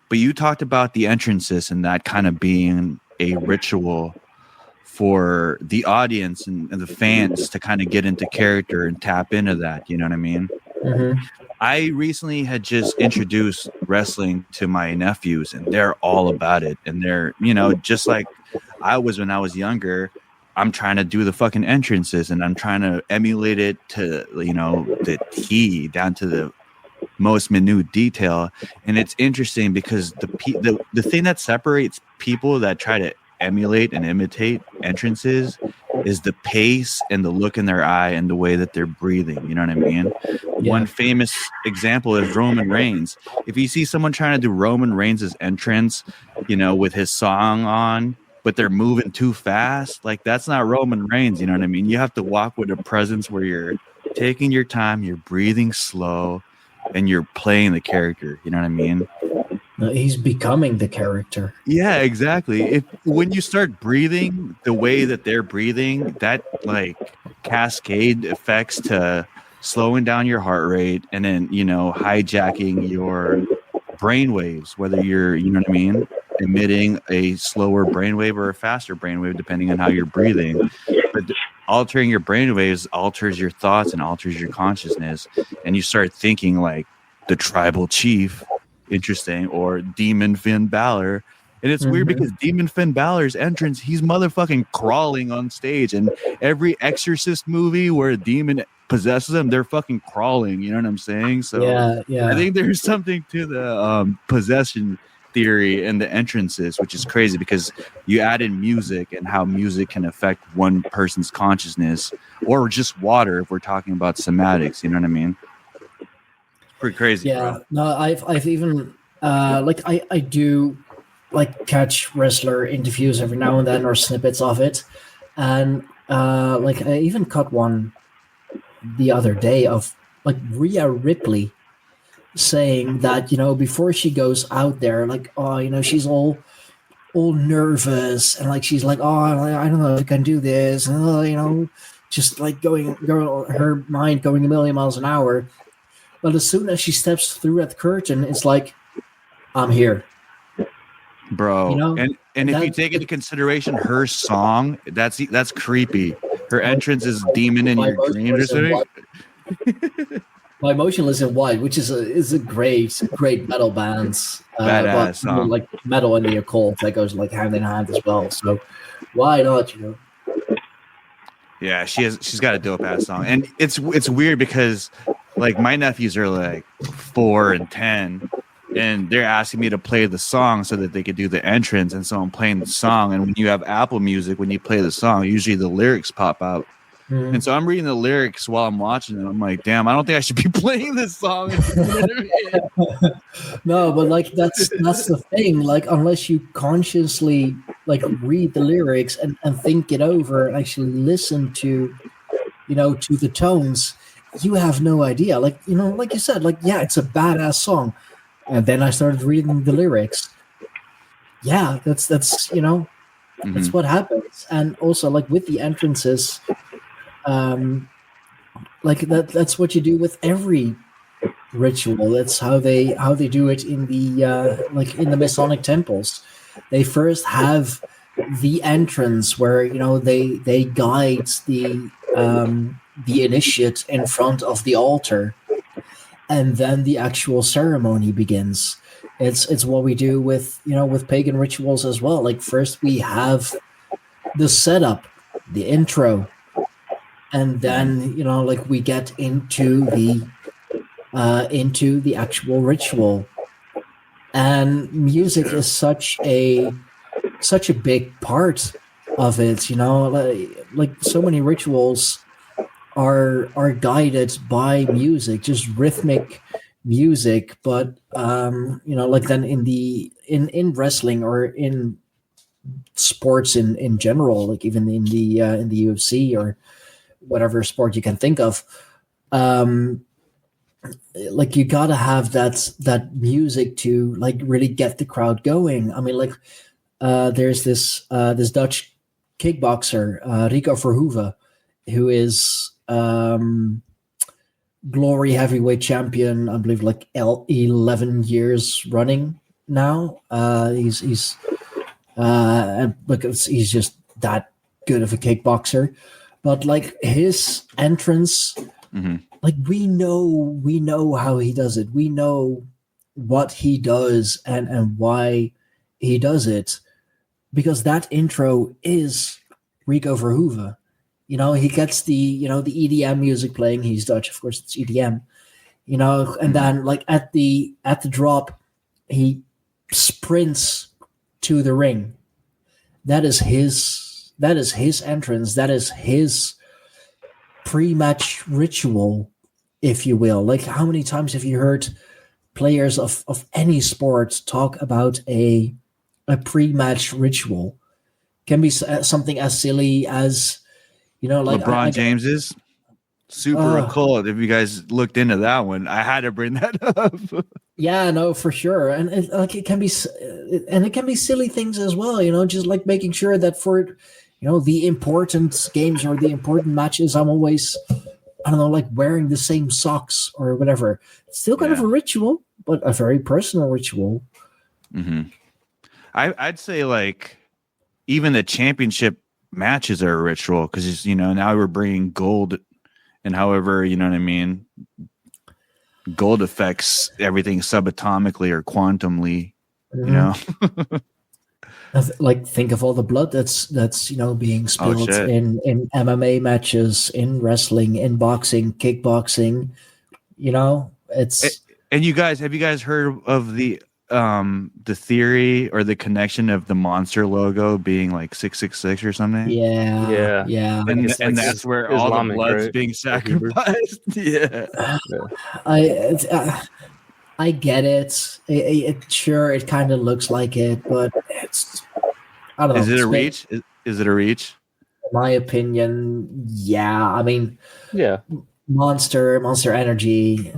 But you talked about the entrances and that kind of being a ritual for the audience and the fans to kind of get into character and tap into that. You know what I mean? I recently had just introduced wrestling to my nephews, and they're all about it. And they're, just like I was when I was younger, I'm trying to do the fucking entrances, and I'm trying to emulate it to, the T down to the most minute detail. And it's interesting because the thing that separates people that try to emulate and imitate entrances is the pace and the look in their eye and the way that they're breathing. You know what I mean? Yeah. One famous example is Roman Reigns. If you see someone trying to do Roman Reigns' entrance, with his song on, but they're moving too fast, like that's not Roman Reigns. You know what I mean? You have to walk with a presence where you're taking your time, you're breathing slow, and you're playing the character. You know what I mean? He's becoming the character. Yeah, exactly. When you start breathing the way that they're breathing, that like cascade effects to slowing down your heart rate and then, hijacking your brain waves, whether you're, emitting a slower brainwave or a faster brainwave, depending on how you're breathing. But altering your brainwaves alters your thoughts and alters your consciousness. And you start thinking like the tribal chief, interesting, or Demon Finn Balor. And it's weird because Demon Finn Balor's entrance, he's motherfucking crawling on stage. And every Exorcist movie where a demon possesses them, they're fucking crawling. You know what I'm saying? So I think there's something to the possession theory and the entrances, which is crazy because you add in music and how music can affect one person's consciousness, or just water if we're talking about somatics. You know what I mean? Pretty crazy. Yeah, bro. No, I've even I do like catch wrestler interviews every now and then or snippets of it, and I even caught one the other day of like Rhea Ripley saying that before she goes out there, like she's all nervous and like she's like, I don't know if I can do this, and just like her mind going a million miles an hour. But as soon as she steps through that curtain, it's like, I'm here, bro. And if you take into consideration her song, that's creepy. Her entrance is demon in your dreams or something. My Motionless in White, which is a great metal band, badass song. Like metal and the occult that goes like hand in hand as well. So why not? Yeah, she's got a dope ass song, and it's weird because like my nephews are like 4 and 10, and they're asking me to play the song so that they could do the entrance, and so I'm playing the song. And when you have Apple Music, when you play the song, usually the lyrics pop out. And so I'm reading the lyrics while I'm watching it. I'm like, damn, I don't think I should be playing this song. No, but like that's the thing. Like unless you consciously like read the lyrics and think it over and actually listen to the tones, you have no idea. Like like you said, like it's a badass song. And then I started reading the lyrics. Yeah, that's that's what happens. And also like with the entrances, like that's what you do with every ritual. That's how they do it in the like in the Masonic temples. They first have the entrance where they guide the initiate in front of the altar, and then the actual ceremony begins. It's what we do with with pagan rituals as well. Like first we have the setup, the intro. And then, like we get into the actual ritual, and music is such a big part of it. Like so many rituals are guided by music, just rhythmic music. But like then in wrestling or in sports in general, like even in the UFC or whatever sport you can think of, like you gotta have that music to like really get the crowd going. I mean, like there's this Dutch kickboxer, Rico Verhoeven, who is glory heavyweight champion, I believe, like 11 years running now. He's just that good of a kickboxer. But like his entrance like we know how he does it. We know what he does and why he does it, because that intro is Rico Verhoeven. He gets the EDM music playing. He's Dutch, of course, it's EDM. And then like at the drop, he sprints to the ring. That is his entrance. That is his pre-match ritual, if you will. Like, how many times have you heard players of any sport talk about a pre-match ritual? Can be something as silly as, like LeBron James's super occult. If you guys looked into that one, I had to bring that up. Yeah, no, for sure. And it can be silly things as well, just like making sure that for, the important games or the important matches, I'm always, I don't know, like wearing the same socks or whatever. It's still kind of a ritual, but a very personal ritual. I'd say like even the championship matches are a ritual, because now we're bringing gold, and however, you know what I mean, gold affects everything subatomically or quantumly. Like, think of all the blood that's being spilled in MMA matches, in wrestling, in boxing, kickboxing. It's. And have you guys heard of the theory or the connection of the monster logo being like 666 or something? Yeah. And that's where all the blood's being sacrificed. I get it. Sure, it kind of looks like it, but it's, I don't know. Is it a reach? Is it a reach? In my opinion, yeah. I mean, Monster Energy.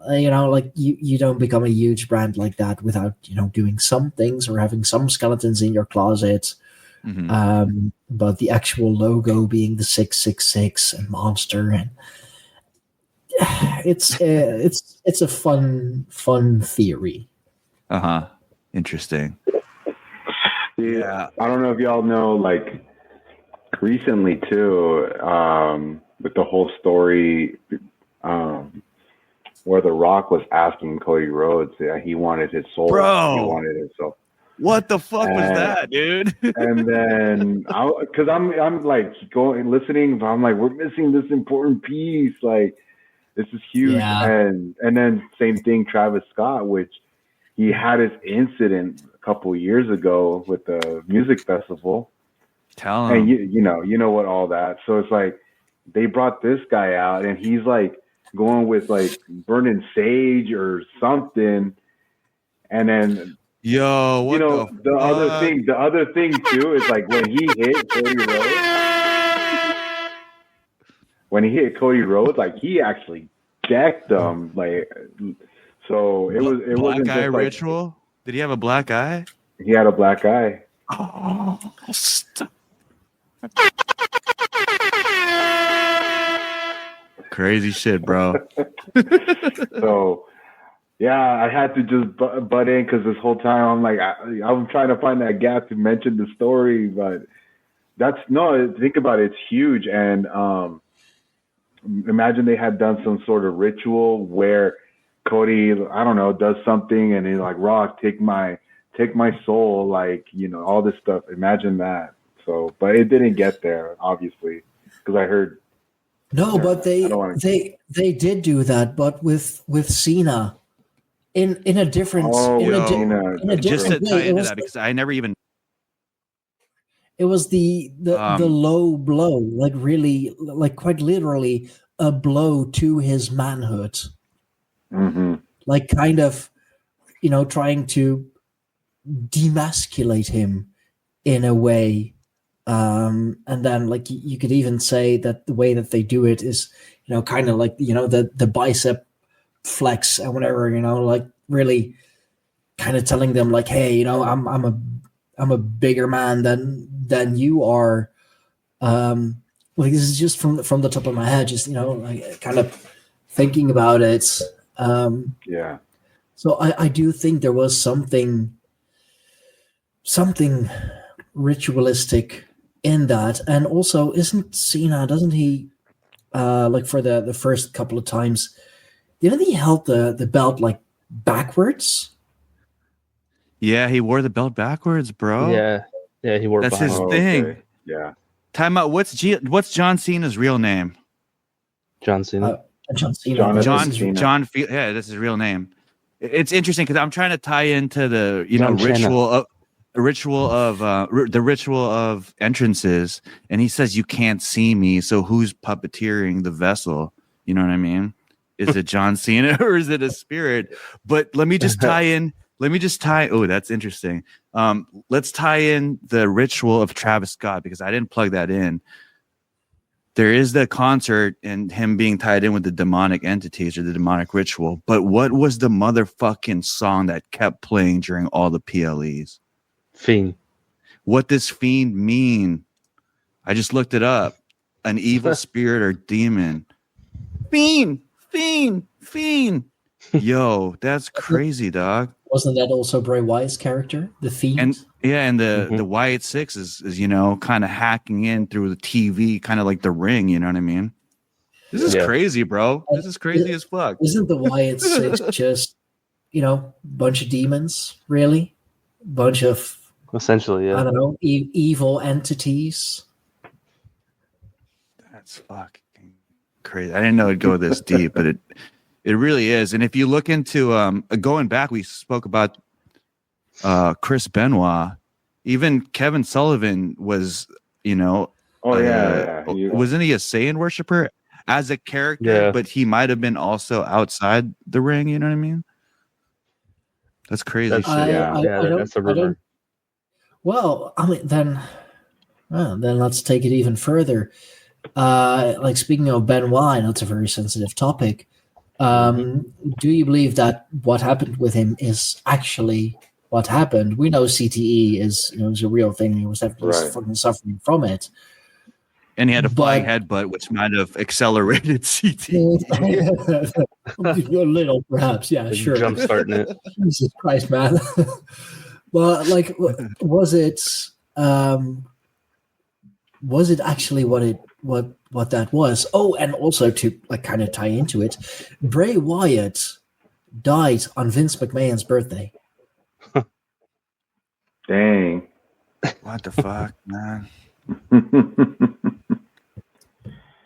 Like you don't become a huge brand like that without doing some things or having some skeletons in your closet. But the actual logo being the 666 and Monster, and it's a fun theory. Interesting. Yeah, I don't know if y'all know, like recently too, with the whole story, where The Rock was asking Cody Rhodes, he wanted his soul. Bro. He wanted his soul. What the fuck was that, dude? And then, because I'm like listening, I'm like, we're missing this important piece. Like, this is huge. Yeah. And then same thing, Travis Scott, which he had his incident a couple years ago with the music festival. Tell him. And you know what, all that. So it's like they brought this guy out, and he's like going with like burning sage or something, and then what the other thing too is like when he hit Cody Rhodes, like he actually decked him, like, so it wasn't black eye just like, ritual. Did he have a black eye? He had a black eye. Oh, stop. Crazy shit, bro. So, yeah, I had to just butt in, because this whole time I'm like, I'm trying to find that gap to mention the story, but think about it, it's huge. And imagine they had done some sort of ritual where Cody, I don't know, does something, and he's like, Rock, take my soul, like, all this stuff. Imagine that. So, but it didn't get there, obviously, because I heard. No, but they did do that, but with Cena in a different just to tie way. into that, because I never even. It was the low blow, like really, like quite literally a blow to his manhood. Like kind of, trying to demasculate him in a way. And then like you could even say that the way that they do it is, kind of like, the bicep flex and whatever, like really kind of telling them like, hey, I'm a bigger man than you are. Like, this is just from the top of my head, just, like kind of thinking about it. So I do think there was something ritualistic in that. And also, doesn't he like for the first couple of times, didn't he held the belt like backwards? Yeah, he wore the belt backwards, bro. Yeah, he wore it That's his behind. thing. Okay. Yeah. Time out. What's John Cena's real name? John Cena. John Cena. John. Yeah, that's his real name. It's interesting because I'm trying to tie into the John ritual of entrances, and he says you can't see me. So who's puppeteering the vessel? You know what I mean? Is it John Cena or is it a spirit? But let me just tie in. Oh, that's interesting. Let's tie in the ritual of Travis Scott because I didn't plug that in. There is the concert and him being tied in with the demonic entities or the demonic ritual. But what was the motherfucking song that kept playing during all the PLEs? Fiend. What does fiend mean? I just looked it up. An evil spirit or demon. Fiend. Yo, that's crazy, dog. Wasn't that also Bray Wyatt's character, the Fiend? And the Wyatt Six is kind of hacking in through the TV, kind of like the Ring. You know what I mean? This is crazy, bro. This is crazy as fuck. Isn't the Wyatt Six just bunch of demons? Really, bunch of essentially, yeah. I don't know, evil entities. That's fucking crazy. I didn't know it'd go this deep, but it really is. And if you look into going back, we spoke about Chris Benoit. Even Kevin Sullivan was, wasn't he a Saiyan worshiper as a character? Yeah. But he might have been also outside the ring. You know what I mean? That's crazy shit. That's a rumor. Well, I mean, then let's take it even further. Like speaking of Benoit, I know it's a very sensitive topic. Do you believe that what happened with him is actually what happened? We know CTE is a real thing. He was definitely fucking suffering from it, and he had a flying headbutt, which might have accelerated CTE a little, perhaps. Yeah, sure. Jump starting it. Jesus Christ, man! But like, was it actually what that was? Oh, and also to like kind of tie into it, Bray Wyatt died on Vince McMahon's birthday. Dang. What the fuck, man?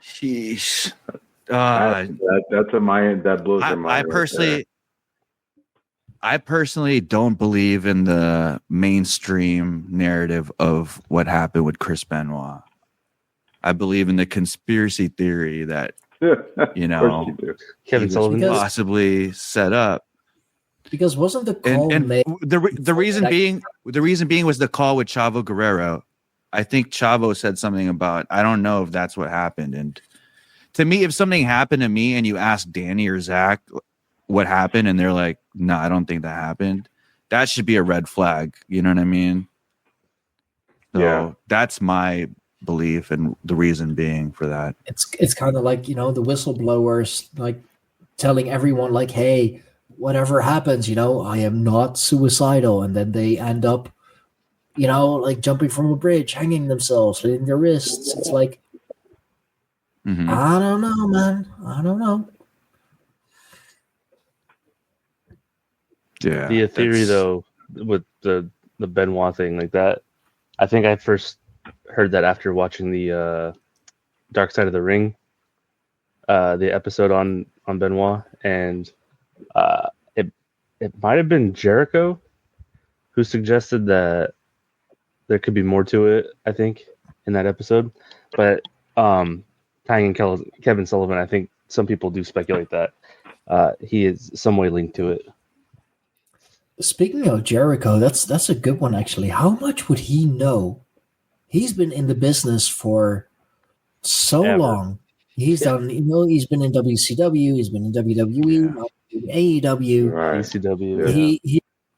Sheesh. That's a mind that blows your mind. I personally don't believe in the mainstream narrative of what happened with Chris Benoit. I believe in the conspiracy theory that Kevin Sullivan possibly set up. Because wasn't the call made? The reason being was the call with Chavo Guerrero. I think Chavo said something about, I don't know if that's what happened. And to me, if something happened to me and you ask Danny or Zach what happened and they're like, no, I don't think that happened, that should be a red flag. You know what I mean? So that's my belief and the reason being for that. It's kind of like, the whistleblowers like telling everyone like, hey, whatever happens, I am not suicidal. And then they end up, like jumping from a bridge, hanging themselves, slitting their wrists. It's like, I don't know, man. I don't know. Yeah. The theory though, with the Benoit thing like that, I think I first heard that after watching the Dark Side of the Ring, the episode on Benoit, and it might have been Jericho who suggested that there could be more to it, I think, in that episode. But tying in Kevin Sullivan, I think some people do speculate that he is some way linked to it. Speaking of Jericho, that's a good one, actually. How much would he know? He's been in the business for so long. He's done, he's been in WCW, he's been in WWE, AEW, ECW.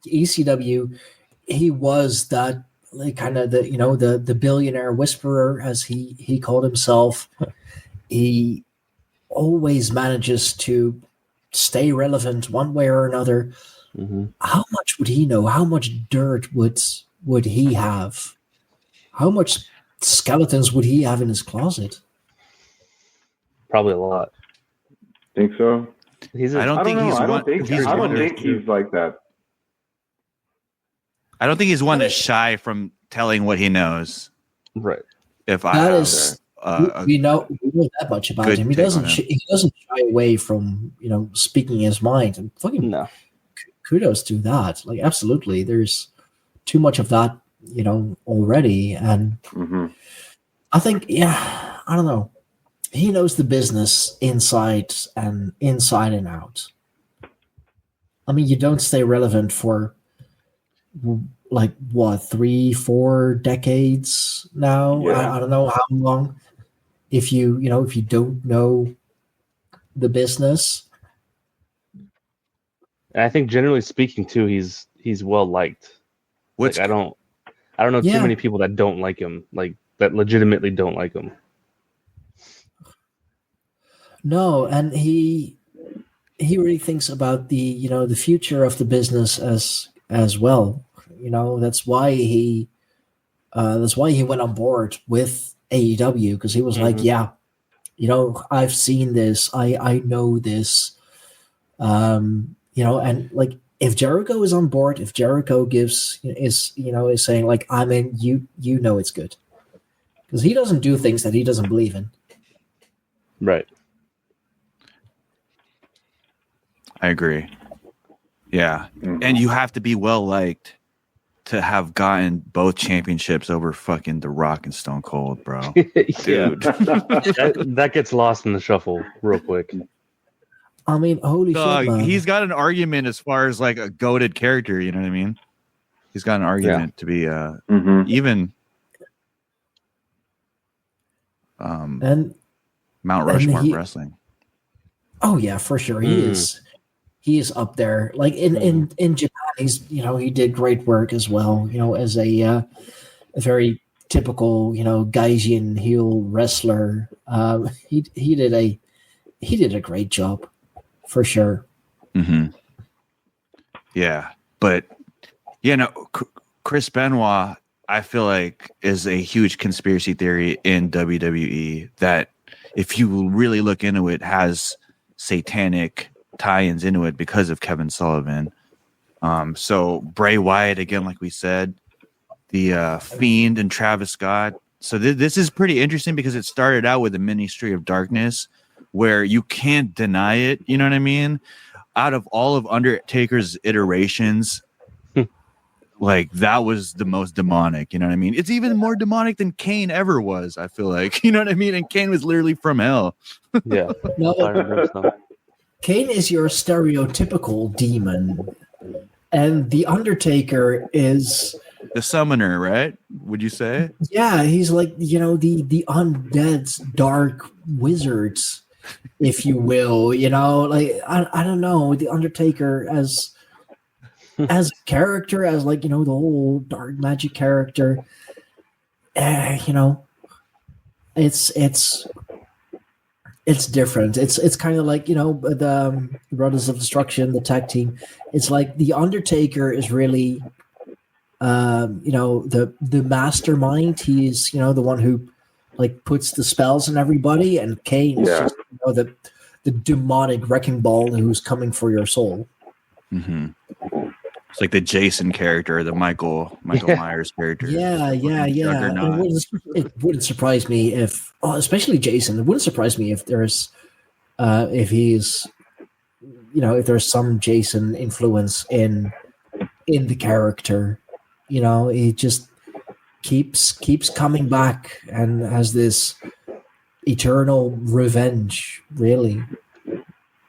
ECW. He was that like kind of the billionaire whisperer, as he called himself. He always manages to stay relevant one way or another. How much would he know? How much dirt would he have? How much skeletons would he have in his closet? Probably a lot. Think so? I don't think he's like that. I don't think he's one that's shy from telling what he knows. Right. If I we know that much about him. He doesn't shy away from speaking his mind, and fucking kudos to that. Like, absolutely, there's too much of that already, and I think I don't know. He knows the business inside and out. I mean, you don't stay relevant for like what, 3-4 decades now. I don't know how long. If you don't know the business. And I think generally speaking too, he's well liked. I don't know too many people that don't like him, like that legitimately don't like him. No, and he really thinks about the the future of the business as well. That's why he went on board with AEW, because he was like, I've seen this, I know this, and like, if Jericho is on board, if Jericho is saying like, I'm in, it's good, because he doesn't do things that he doesn't believe in. Right. I agree. Yeah. And you have to be well liked to have gotten both championships over fucking The Rock and Stone Cold, bro. Dude. that gets lost in the shuffle real quick. I mean, holy shit, man. He's got an argument as far as like a goated character, you know what I mean? He's got an argument to be even and Mount Rushmore of wrestling. Oh yeah, for sure. He is up there. Like in Japan, he's he did great work as well. As a very typical Gaijin heel wrestler. He did a great job, for sure. Yeah, but Chris Benoit, I feel like, is a huge conspiracy theory in WWE that, if you really look into it, has satanic tie-ins into it because of Kevin Sullivan. So Bray Wyatt, again, like we said, the Fiend and Travis Scott. So this is pretty interesting because it started out with the Ministry of Darkness, where you can't deny it. You know what I mean? Out of all of Undertaker's iterations, like, that was the most demonic. You know what I mean? It's even more demonic than Kane ever was, I feel like. You know what I mean? And Kane was literally from hell. Yeah. Kane is your stereotypical demon, and the Undertaker is the summoner, right? Would you say? Yeah, he's like the undead's dark wizards, if you will. Like, I don't know, the Undertaker as a character, as like the whole dark magic character. It's different. It's kind of like the Brothers of Destruction, the tag team. It's like the Undertaker is really the mastermind. He's the one who like puts the spells on everybody, and Kane is just the demonic wrecking ball who's coming for your soul. It's like the Jason character, the Michael Myers character. Yeah. It wouldn't surprise me if, especially Jason. It wouldn't surprise me if there's, if he's, if there's some Jason influence in the character. He just keeps coming back and has this eternal revenge, really.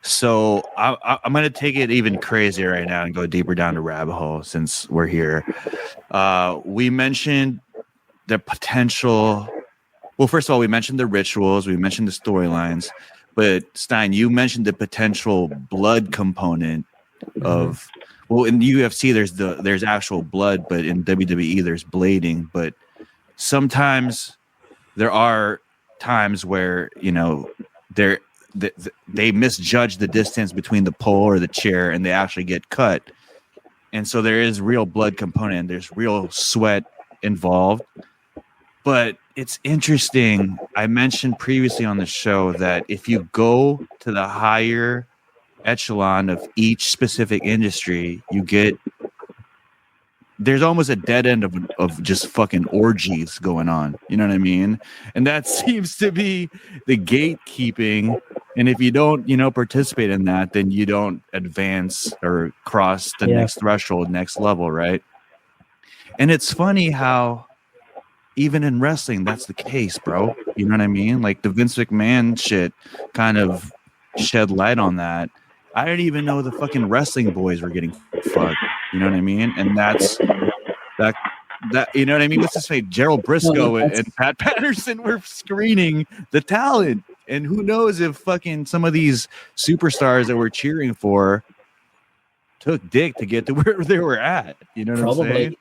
So I'm going to take it even crazier right now and go deeper down the rabbit hole since we're here. We mentioned the potential. Well, first of all, we mentioned the rituals. We mentioned the storylines. But Stijn, you mentioned the potential blood component of. Well, in the UFC, there's actual blood, but in WWE, there's blading. But sometimes there are times where they misjudge the distance between the pole or the chair, and they actually get cut. And so there is real blood component. There's real sweat involved. But it's interesting. I mentioned previously on the show that if you go to the higher echelon of each specific industry, there's almost a dead end of just fucking orgies going on. You know what I mean? And that seems to be the gatekeeping. And if you don't, participate in that, then you don't advance or cross the next threshold, next level, right? And it's funny how even in wrestling, that's the case, bro. You know what I mean? Like the Vince McMahon shit kind of shed light on that. I didn't even know the fucking wrestling boys were getting fucked. You know what I mean? And that's that. You know what I mean? What's his name? Gerald Briscoe and Pat Patterson were screening the talent. And who knows if fucking some of these superstars that we're cheering for took dick to get to where they were at. You know what I'm saying?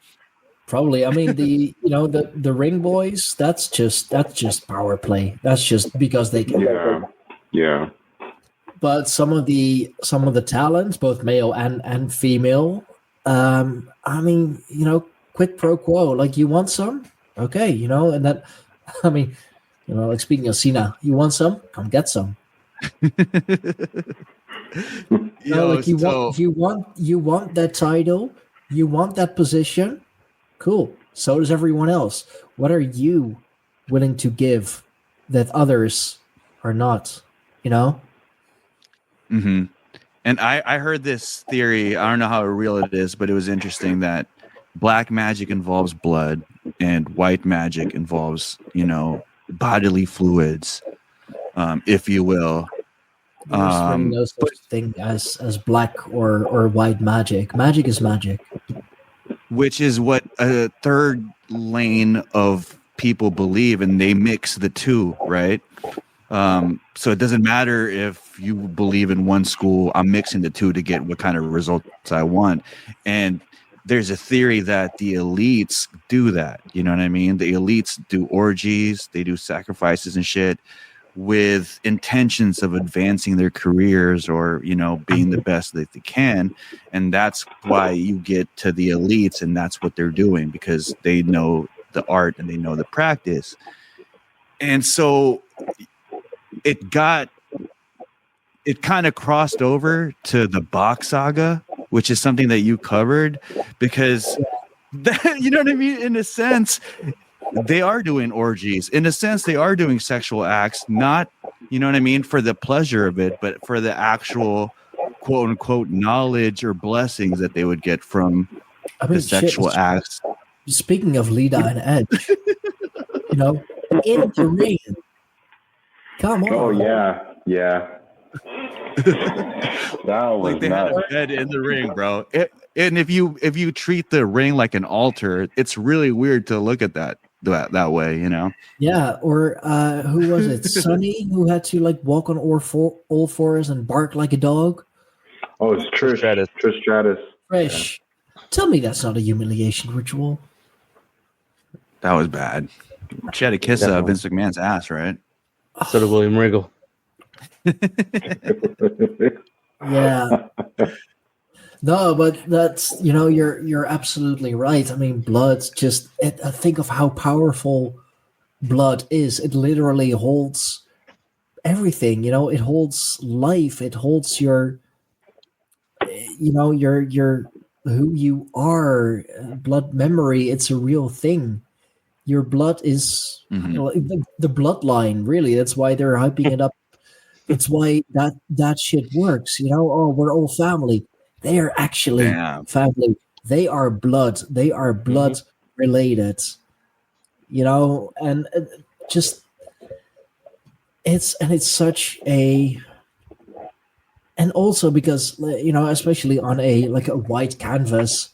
Probably. I mean, the ring boys, that's just power play. That's just because they can. Yeah. But some of the talents, both male and female, I mean, quid pro quo. Like, you want some? Okay, and that, I mean, like speaking of Cena, you want some? Come get some. You want that title, you want that position. Cool. So does everyone else. What are you willing to give that others are not? Mm-hmm. And I heard this theory. I don't know how real it is, but it was interesting that black magic involves blood and white magic involves, bodily fluids, if you will. There's really no such thing as black or white magic. Magic is magic. Which is what a third lane of people believe, and they mix the two, right? So it doesn't matter if you believe in one school, I'm mixing the two to get what kind of results I want. And there's a theory that the elites do that. You know what I mean? The elites do orgies, they do sacrifices and shit with intentions of advancing their careers or, being the best that they can. And that's why you get to the elites, and that's what they're doing because they know the art and they know the practice. And so it kind of crossed over to the Bach saga, which is something that you covered, because that, you know what I mean? In a sense, they are doing orgies. In a sense, they are doing sexual acts, not, you know what I mean, for the pleasure of it, but for the actual quote unquote knowledge or blessings that they would get from the sexual acts. Speaking of Lita and Edge, in the ring. Come on. Oh yeah. That was like they had a bed in the ring, bro. And if you treat the ring like an altar, it's really weird to look at that way, Yeah, or who was it? Sonny, who had to walk on all fours and bark like a dog. Oh, it's Trish Stratus. Trish, tell me that's not a humiliation ritual. That was bad. She had to kiss Vince McMahon's ass, right? So did William Regal. Yeah. No, but that's you're absolutely right. I mean, blood just think of how powerful blood is. It literally holds everything. It holds life. It holds your who you are. Blood memory. It's a real thing. Your blood is the bloodline. Really, that's why they're hyping it up. It's why that shit works. Oh, we're all family. They are actually family. They are blood. They are blood related. And just it's such a, and also because especially on a white canvas,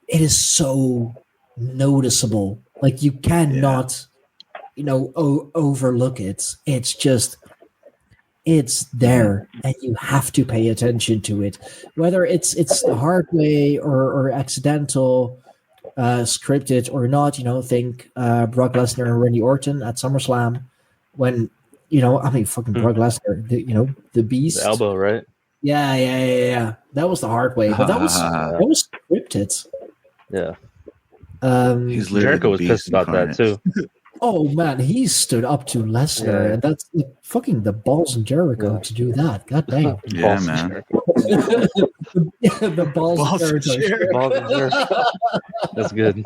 it is so noticeable. Like you cannot, overlook it. It's just. It's there, and you have to pay attention to it, whether it's the hard way or accidental, scripted or not. Think Brock Lesnar and Randy Orton at SummerSlam, when fucking Brock Lesnar, the Beast, the elbow, right? Yeah. That was the hard way, but that was scripted. Yeah. Jericho was pissed about that too. Oh man, he stood up to Lesnar, and that's fucking the balls in Jericho to do that. God damn. Yeah, man. The balls in Jericho. Balls in Jericho. That's good.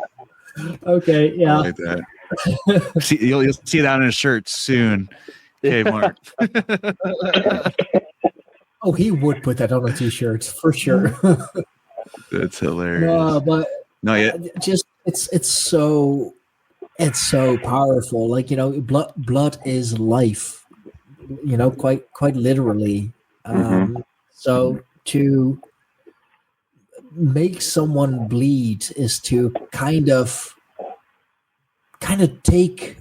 Okay, yeah. I like that. You'll see that on his shirt soon. Okay, Mark. Oh, he would put that on a t-shirt for sure. That's hilarious. No, but just it's so powerful. Like, you know, blood is life. You know, quite literally. So to make someone bleed is to kind of take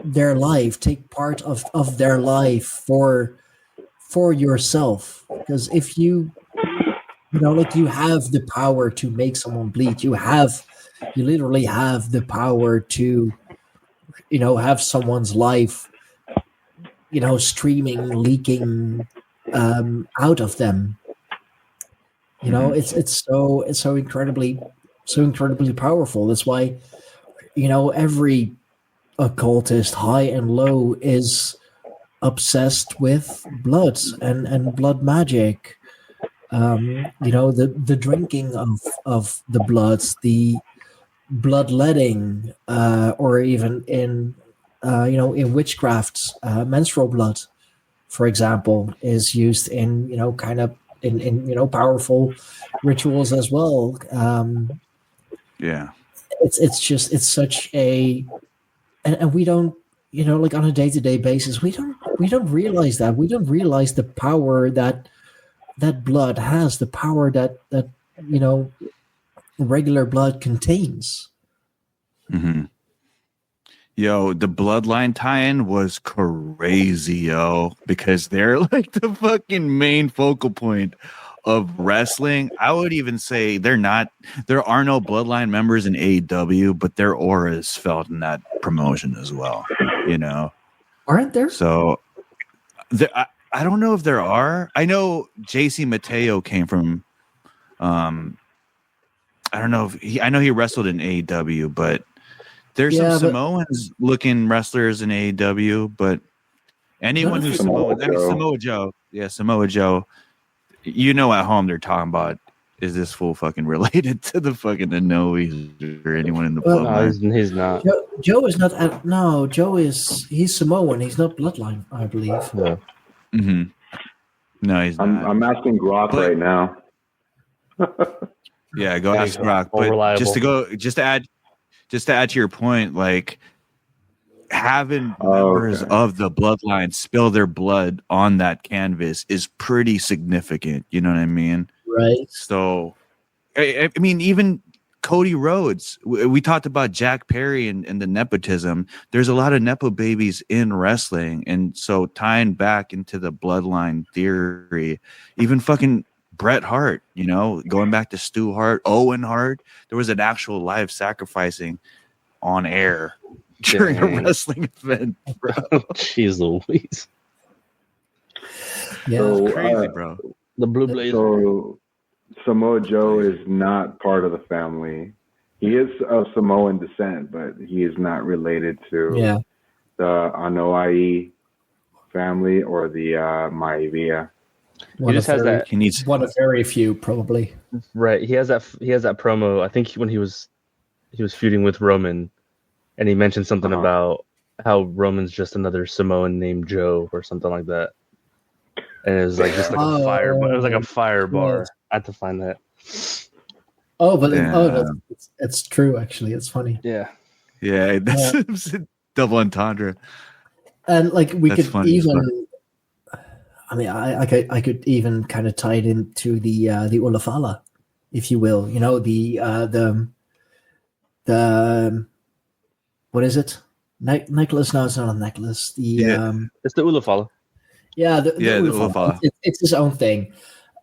their life, take part of their life for yourself. Because if you know, like, you have the power to make someone bleed, you literally have the power to, you know, have someone's life, you know, streaming, leaking out of them. You know, it's so incredibly powerful. That's why, you know, every occultist, high and low, is obsessed with blood and blood magic. You know, the drinking of the bloods, the bloodletting, or even in you know, in witchcraft, menstrual blood, for example, is used in, you know, kind of in you know, powerful rituals as well. It's such a, and we don't, you know, like, on a day-to-day basis, we don't realize that. We don't realize the power that blood has, the power that you know, regular blood contains. Yo, the bloodline tie-in was crazy, yo, because they're like the fucking main focal point of wrestling. I would even say there are no bloodline members in AEW, but their aura is felt in that promotion as well, you know? Aren't there? So I don't know if there are. I know JC Mateo came from, I don't know if I know he wrestled in AEW, but there's some Samoans looking wrestlers in AEW, but anyone who's Samoan, Samoa Joe. Yeah, Samoa Joe. You know, at home they're talking about, is this fool fucking related to the fucking Inoue or anyone in the bloodline? No, he's not. Joe is not. No, he's Samoan. He's not bloodline, I believe. Yeah. No, he's not. I'm asking Grok right now. Yeah, go ask Grok. But just to add to your point, like, having members of the bloodline spill their blood on that canvas is pretty significant. You know what I mean? Right. So, I mean, even Cody Rhodes, we talked about Jack Perry and the nepotism. There's a lot of nepo babies in wrestling. And so tying back into the bloodline theory, even fucking Bret Hart, you know, going back to Stu Hart, Owen Hart, there was an actual live sacrificing on air during a wrestling event, bro. Jeez Louise. Yeah, so, crazy, bro. The Blue Blazer. So Samoa Joe is not part of the family. He is of Samoan descent, but he is not related to the Anoa'i family or the Maivia. He just has that. He needs one of very few, probably. Right. He has that promo. I think when he was feuding with Roman, and he mentioned something about how Roman's just another Samoan named Joe or something like that. And it was like just like a fire. It was like a fire bar. I had to find that. Oh, but it's true. Actually, it's funny. Yeah. Yeah, that's double entendre. And like we That's could even. I mean, I could even kind of tie it into the Ulafala, if you will. You know, the what is it? Necklace? No, it's not a necklace. It's the Ulafala. Yeah, the Ulafala. It's his own thing.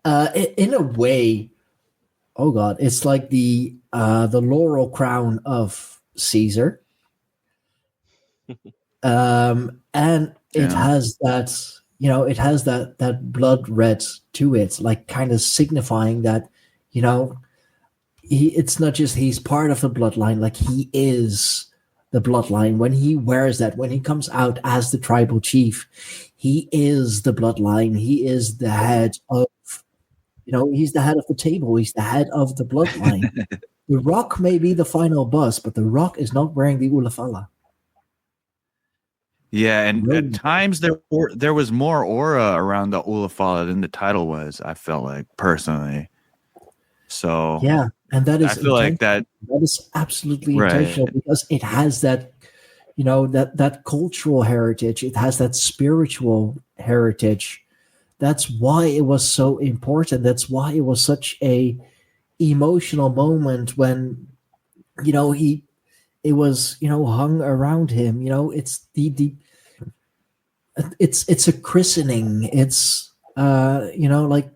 In a way, oh god, it's like the laurel crown of Caesar. And it has that. You know, it has that blood red to it, like kind of signifying that, you know, it's not just he's part of the bloodline, like he is the bloodline, when he wears that, when he comes out as the tribal chief, he is the bloodline. He is the head of, he's the head of the table. He's the head of the bloodline. The Rock may be the final boss, but the Rock is not wearing the Ulafala. Yeah, and at times there was more aura around the Ulafala than the title was, I felt like, personally. So yeah, and that is, I feel like that is absolutely intentional, because it has that, that cultural heritage. It has that spiritual heritage. That's why it was so important. That's why it was such a emotional moment when, it was, hung around him. It's it's a christening. It's like,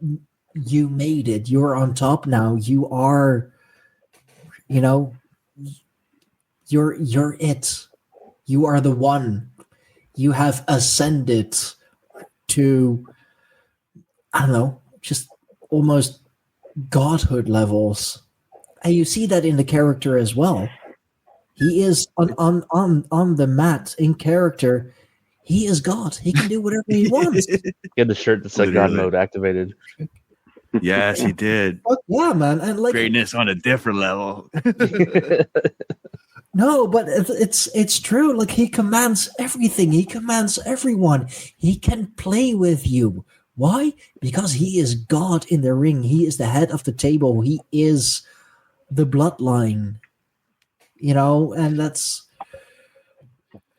you made it. You're on top now. You are, you're it. You are the one. You have ascended to, I don't know, just almost godhood levels. And you see that in the character as well. He is on the mat in character. He is God. He can do whatever he wants. He had the shirt that said God mode activated. Yes, he did. Fuck yeah, man. And like, greatness on a different level. No, but it's true. Like, he commands everything. He commands everyone. He can play with you. Why? Because he is God in the ring. He is the head of the table. He is the bloodline. And that's...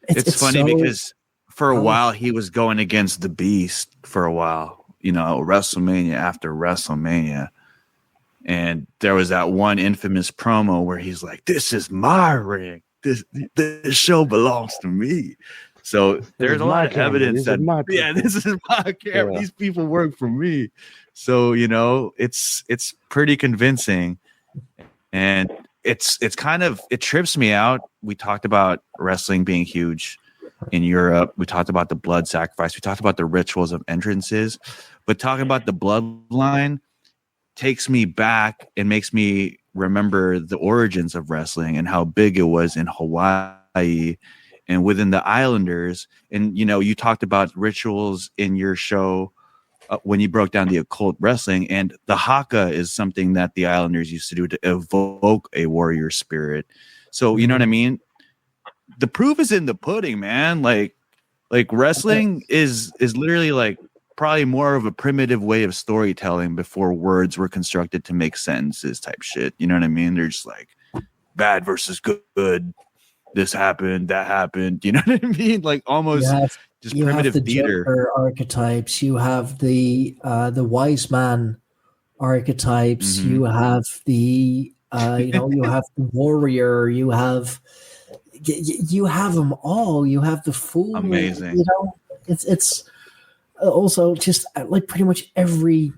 It's funny because for a while he was going against the Beast for a while. WrestleMania after WrestleMania. And there was that one infamous promo where he's like, "This is my ring. This show belongs to me." So there's a lot of evidence that, this is my camera. These people work for me. So, it's pretty convincing. And it's kind of, it trips me out. We talked about wrestling being huge in Europe. We talked about the blood sacrifice. We talked about the rituals of entrances. But talking about the bloodline takes me back and makes me remember the origins of wrestling and how big it was in Hawaii and within the Islanders. And, you talked about rituals in your show when you broke down the occult wrestling, and the haka is something that the Islanders used to do to evoke a warrior spirit. So, you know what I mean? The proof is in the pudding, man. Like wrestling is literally like probably more of a primitive way of storytelling before words were constructed to make sentences type shit. You know what I mean? They're just like bad versus good. This happened, that happened. You know what I mean? Like almost just primitive have the theater. Joker archetypes. You have the wise man archetypes. Mm-hmm. You have the you have the warrior. You have them all. You have the fool. Amazing. It's also just like pretty much every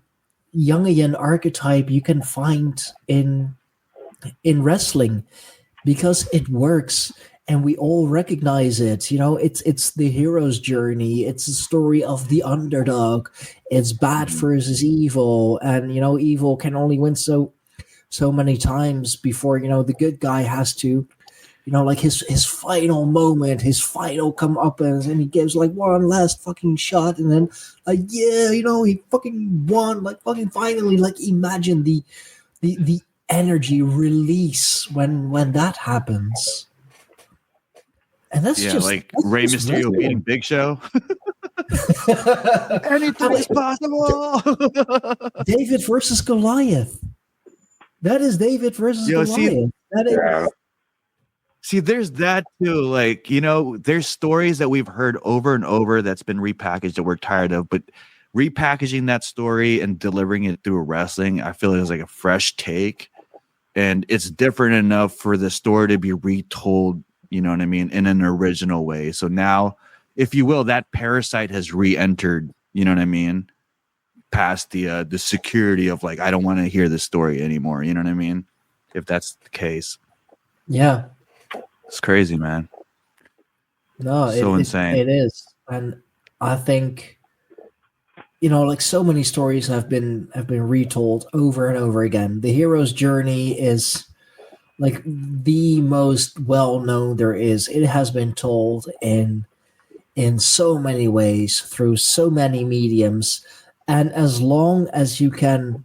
Jungian archetype you can find in wrestling, because it works and we all recognize it. It's the hero's journey. It's the story of the underdog. It's bad versus evil, and evil can only win so many times before the good guy has to, like his final moment, his final comeuppance, and he gives like one last fucking shot, and then he fucking won, like fucking finally. Like, imagine the energy release when that happens. And that's just like Rey Mysterio beating Big Show. Anything is possible. David versus Goliath. That is David versus Goliath. See, there's that too. Like, there's stories that we've heard over and over that's been repackaged that we're tired of, but repackaging that story and delivering it through wrestling, I feel like it's like a fresh take, and it's different enough for the story to be retold, you know what I mean, in an original way. So now, if you will, that parasite has re-entered, you know what I mean, past the security of like, I don't want to hear this story anymore, you know what I mean, if that's the case. Yeah. It's crazy, man. No, insane. It is. And I think, like so many stories have been retold over and over again. The hero's journey is like the most well-known there is. It has been told in so many ways through so many mediums, and as long as you can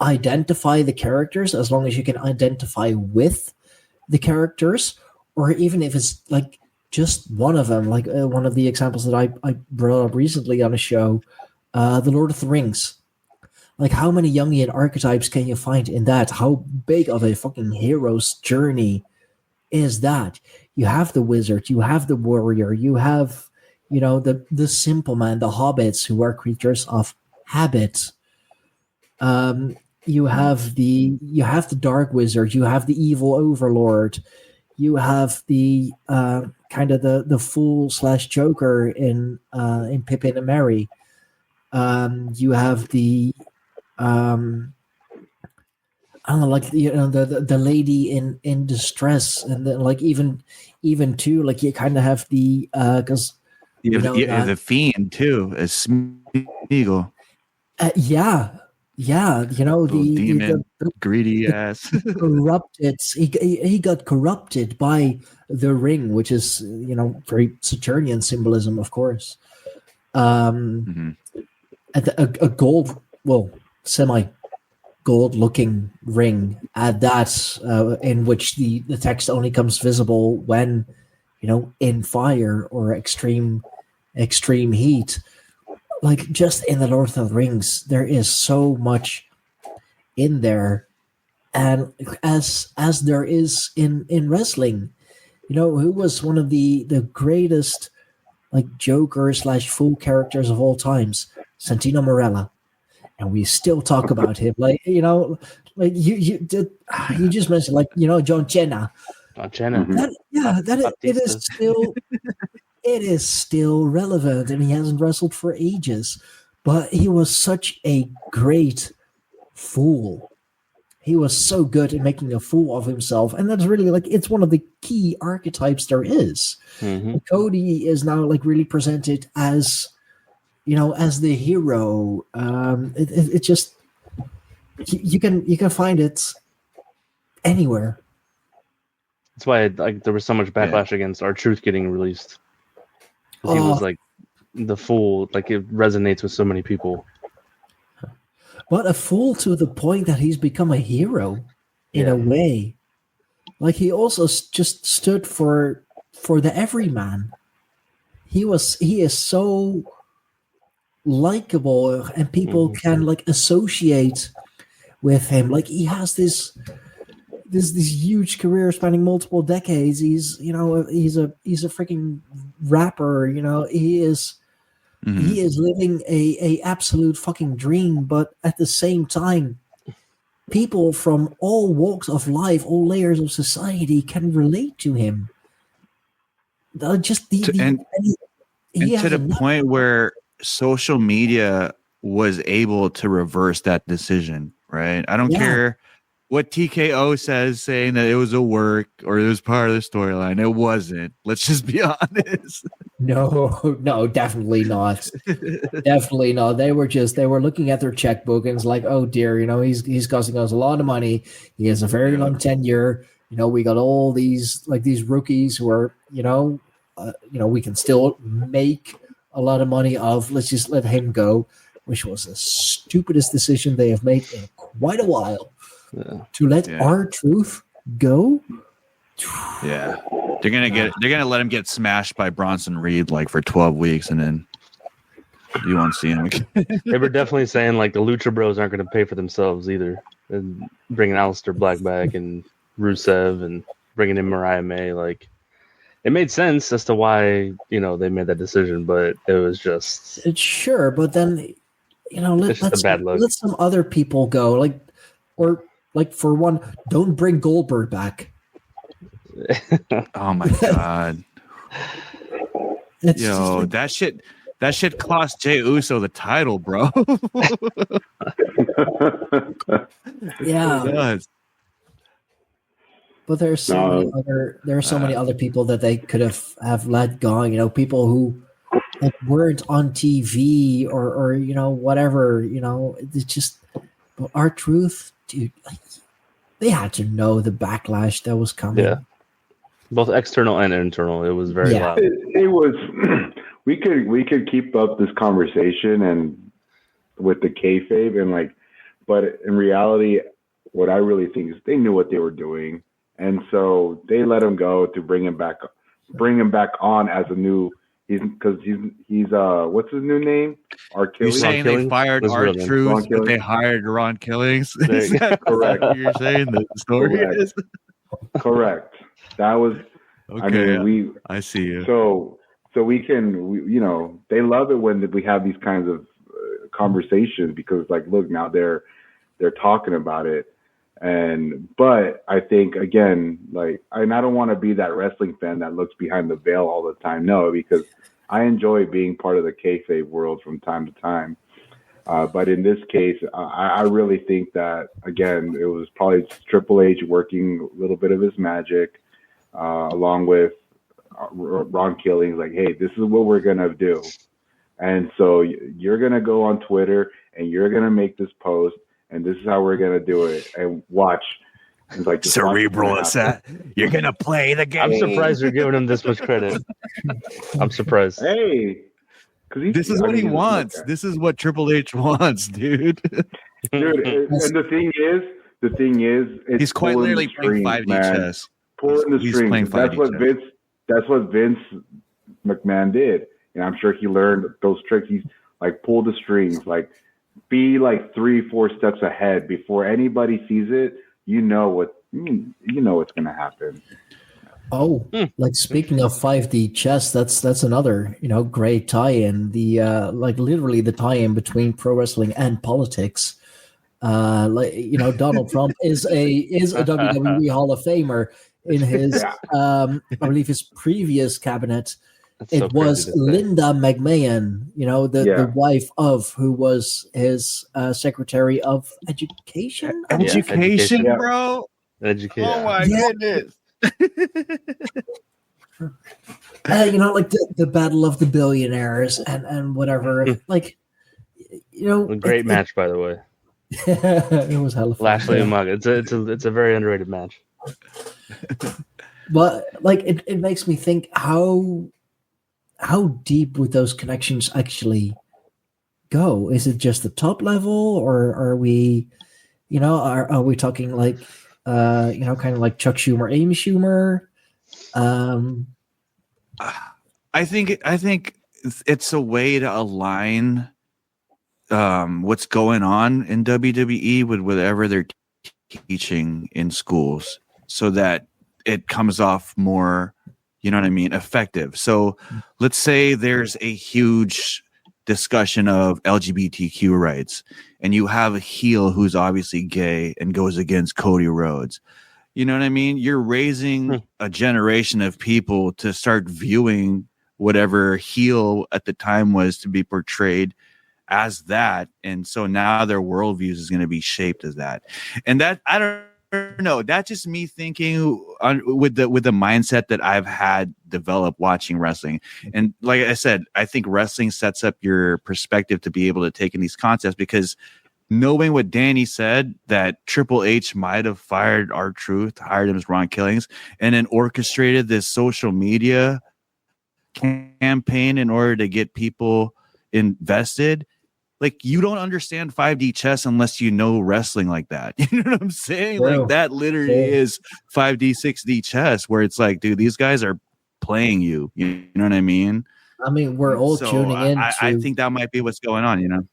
identify the characters, as long as you can identify with the characters, or even if it's like just one of them, like one of the examples that I brought up recently on a show, The Lord of the Rings. Like, how many Jungian archetypes can you find in that? How big of a fucking hero's journey is that? You have the wizard, you have the warrior, you have, the simple man, the hobbits, who are creatures of habit. You have the dark wizard, you have the evil overlord, you have the kind of the fool / Joker in Pippin and Merry. You have the I don't know, like the lady in distress, and then like even too, like you kind of have the because you have the fiend too, as Smeagol. Yeah, the demon, greedy ass. Corrupted. He got corrupted by the ring, which is very Saturnian symbolism, of course. A gold, semi-gold looking ring at that, in which the text only comes visible when in fire or extreme heat. Like, just in the Lord of the Rings, there is so much in there, and as there is in wrestling, who was one of the greatest like Joker / fool characters of all times? Santino Marella, and we still talk about him. Like you just mentioned, like John Cena. It is still. It is still relevant, and he hasn't wrestled for ages. But he was such a great fool. He was so good at making a fool of himself, and that's really like it's one of the key archetypes there is. Mm-hmm. Cody is now like really presented as, as the hero. It just you can find it anywhere. That's why there was so much backlash against R-Truth getting released. He was like the fool, like it resonates with so many people. But a fool to the point that he's become a hero in a way. Like, he also just stood for the everyman. He is so likable, and people can like associate with him. Like, he has this huge career spanning multiple decades. He's he's a freaking rapper. He is living a absolute fucking dream. But at the same time, people from all walks of life, all layers of society can relate to him. Just to the point where social media was able to reverse that decision. Right? I don't care what TKO says, saying that it was a work or it was part of the storyline. It wasn't. Let's just be honest. No, definitely not. Definitely not. They were looking at their checkbook and it's like, oh dear, he's costing us a lot of money. He has a very long tenure. We got all these rookies who are, we can still make a lot of money off. Let's just let him go, which was the stupidest decision they have made in quite a while. To let R-Truth go. Yeah, they're gonna let him get smashed by Bronson Reed like for 12 weeks, and then you won't see him again. They were definitely saying like the Lucha Bros aren't going to pay for themselves either, and bringing Aleister Black back and Rusev and bringing in Mariah May, like it made sense as to why they made that decision, but it was just sure. But then let some other people go, like for one, don't bring Goldberg back. Oh my god! That shit cost Jey Uso the title, bro. Yeah. But there are so many other people that they could have let go. People who weren't on TV or whatever. It's just R-Truth, dude. they had to know the backlash that was coming. Yeah. Both external and internal. It was very loud. It was. We could keep up this conversation and with the kayfabe and but in reality, what I really think is they knew what they were doing, and so they let him go to bring him back on as a new. He's what's his new name? You're saying they fired R-Truth, but they hired Ron Killings? Is that correct? You're saying the story is correct. That was okay. I mean, I see you. So we can, they love it when we have these kinds of conversations because, look, now they're talking about it. But I think, again, and I don't want to be that wrestling fan that looks behind the veil all the time. No, because I enjoy being part of the kayfabe world from time to time. But in this case, I really think that, again, it was probably Triple H working a little bit of his magic, along with Ron Killings, hey, this is what we're going to do. And so you're going to go on Twitter and you're going to make this post and this is how we're going to do it. And watch. It's cerebral assassin. You're going to play the game. I'm surprised you're giving him this much credit. I'm surprised. Hey. This is what he wants. This is what Triple H wants, dude. Dude, and the thing is, it's he's quite literally playing 5D chess. Pulling the strings. That's what Vince McMahon did, and I'm sure he learned those tricks. He's pull the strings, be 3-4 steps ahead before anybody sees it. You know what's going to happen. Oh, speaking of 5D chess, that's another great tie-in. The literally the tie-in between pro wrestling and politics. Donald Trump is a WWE Hall of Famer. In his, I believe his previous cabinet, it was Linda McMahon. The wife of who was his Secretary of Education. Education, bro. Education. Oh my goodness. The battle of the billionaires and whatever. A great match, by the way. It was hella fun. Lashley and Mug. It's a very underrated match. But it makes me think how deep would those connections actually go? Is it just the top level, or are we, are we talking kind of like Chuck Schumer, Amy Schumer? I think it's a way to align what's going on in WWE with whatever they're teaching in schools, so that it comes off more, effective. So let's say there's a huge discussion of LGBTQ rights, and you have a heel who's obviously gay and goes against Cody Rhodes. You know what I mean? You're raising a generation of people to start viewing whatever heel at the time was to be portrayed as that. And so now their worldviews is going to be shaped as that. And that, I don't know, that's just me thinking with the mindset that I've had developed watching wrestling. And like I said, I think wrestling sets up your perspective to be able to take in these concepts, because knowing what Danny said, that Triple H might have fired R-Truth, hired him as Ron Killings, and then orchestrated this social media campaign in order to get people invested. Like, you don't understand 5D chess unless you know wrestling like that. You know what I'm saying? True. Like, that literally is 5D, 6D chess, where it's like, dude, these guys are playing you. You know what I mean? I mean, we're all tuning in. I think that might be what's going on, you know?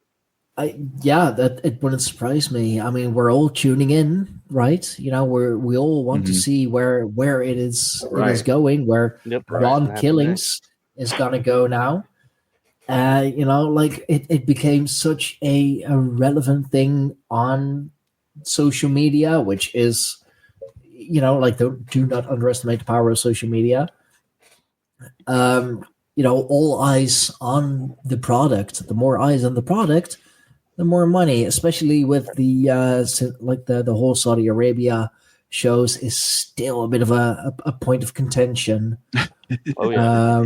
That it wouldn't surprise me. I mean, we're all tuning in, right? You know, we all want to see where it is going, where Ron Killings is gonna go now. You know, like it became such a relevant thing on social media, which is, you know, like, do not underestimate the power of social media. You know, all eyes on the product. The more eyes on the product, the more money, especially with the the whole Saudi Arabia shows is still a bit of a point of contention. Oh yeah.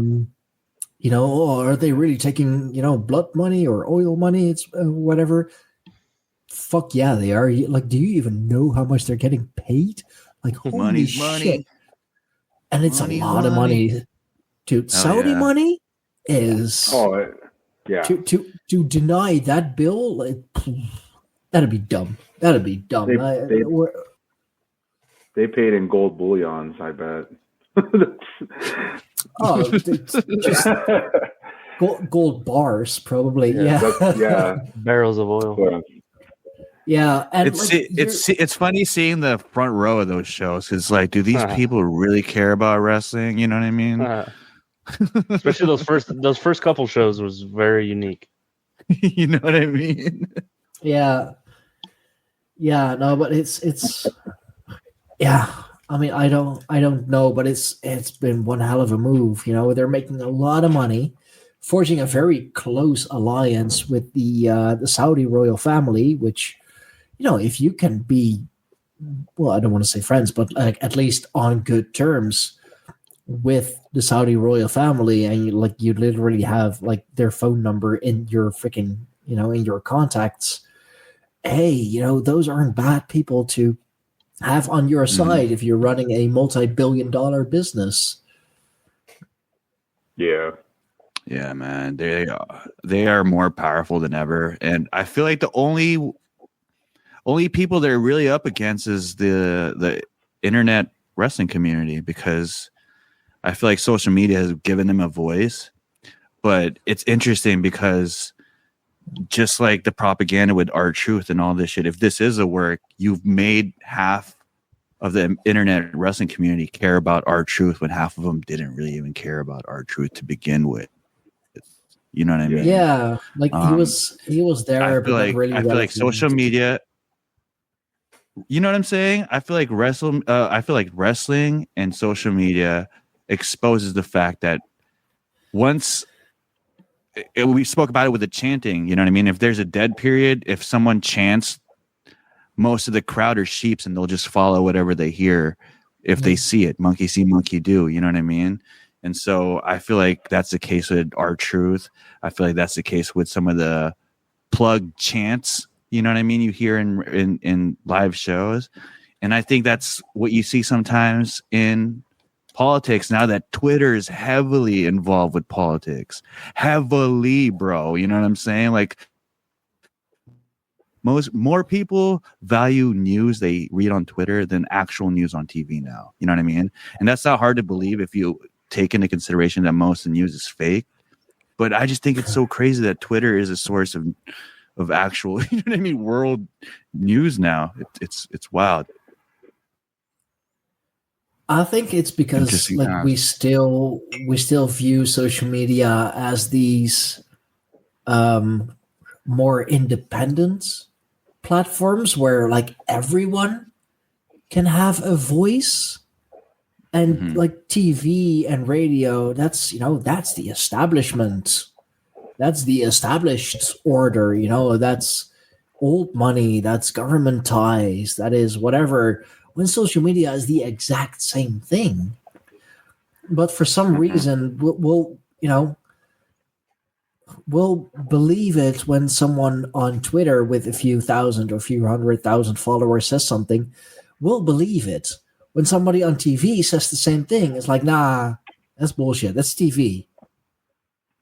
You know, are they really taking, you know, blood money or oil money? It's whatever. fuck yeah, they are. Like, do you even know how much they're getting paid? Like, holy Money's shit. money. And it's a lot of money. Dude, Saudi money is... Oh, yeah. To deny that bill, that'd be dumb. That'd be dumb. They paid in gold bullions, I bet. Just gold bars, probably. Yeah. Barrels of oil. Yeah, and it's funny seeing the front row of those shows. It's like, do these people really care about wrestling? You know what I mean? Especially those first couple shows was very unique. You know what I mean? Yeah. No, but it's. Yeah, I mean, I don't know, but it's been one hell of a move. You know, they're making a lot of money, forging a very close alliance with the Saudi royal family, which, you know, if you can be, well, I don't want to say friends, but like at least on good terms with the Saudi royal family, and you literally have like their phone number in your freaking, you know, in your contacts. Hey, you know, those aren't bad people to have on your side if you're running a multi-billion-dollar business. Yeah, man, they are more powerful than ever, and I feel like the only people they're really up against is the internet wrestling community, because I feel like social media has given them a voice. But it's interesting because just like the propaganda with R-Truth and all this shit, if this is a work, you've made half of the internet wrestling community care about R-Truth when half of them didn't really even care about R-Truth to begin with. You know what I mean? Yeah, like he was there. I feel like social media. You know what I'm saying? I feel like wrestling and social media exposes the fact that once. We spoke about it with the chanting, you know what I mean? If there's a dead period, if someone chants, most of the crowd are sheeps and they'll just follow whatever they hear. If they see it, monkey see, monkey do, you know what I mean? And so I feel like that's the case with R-Truth. I feel like that's the case with some of the plug chants, you know what I mean? You hear in live shows. And I think that's what you see sometimes in politics now that Twitter is heavily involved with politics. Heavily, bro. You know what I'm saying? Like more people value news they read on Twitter than actual news on TV now. You know what I mean? And that's not hard to believe if you take into consideration that most of the news is fake. But I just think it's so crazy that Twitter is a source of actual, you know what I mean, world news now. It's wild. I think it's because like we still view social media as these more independent platforms where like everyone can have a voice, and like TV and radio, that's the establishment, that's the established order, you know, that's old money, that's government ties, that is whatever. When social media is the exact same thing, but for some reason we'll believe it when someone on Twitter with a few thousand or a few 100,000 followers says something. We'll believe it when somebody on TV says the same thing. It's like, nah, that's bullshit. That's TV.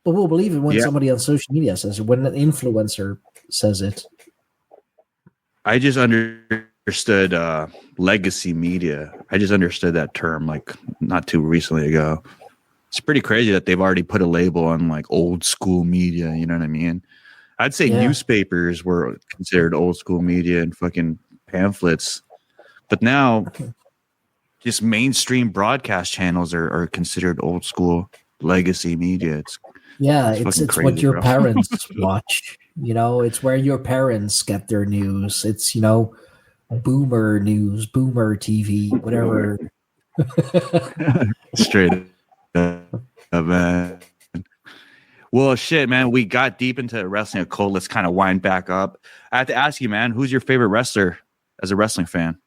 But we'll believe it when somebody on social media says it, when an influencer says it. I just understood legacy media. I just understood that term like not too recently ago. It's pretty crazy that they've already put a label on like old school media. You know what I mean? I'd say newspapers were considered old school media and fucking pamphlets, but now just mainstream broadcast channels are considered old school legacy media. It's crazy, what your parents watch. You know, it's where your parents get their news. It's, you know, boomer news, boomer TV, whatever. Straight up, man. Well, shit, man. We got deep into wrestling occult. Let's kind of wind back up. I have to ask you, man, who's your favorite wrestler as a wrestling fan?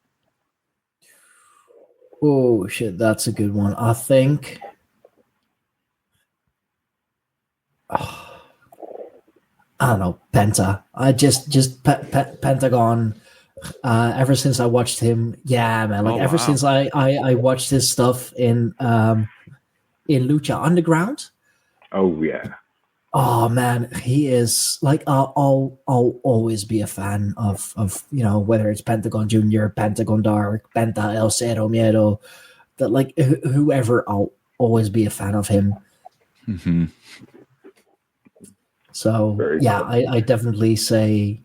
Oh, shit. That's a good one. I think. I don't know, Penta. I just Pentagon. Ever since I watched him, yeah, man. Like ever since I watched his stuff in Lucha Underground. Oh yeah. Oh man, he is like I'll always be a fan of whether it's Pentagon Junior, Pentagon Dark, Penta El Cero Miedo, that like whoever, I'll always be a fan of him. Mm-hmm. So Very yeah, cool. I definitely say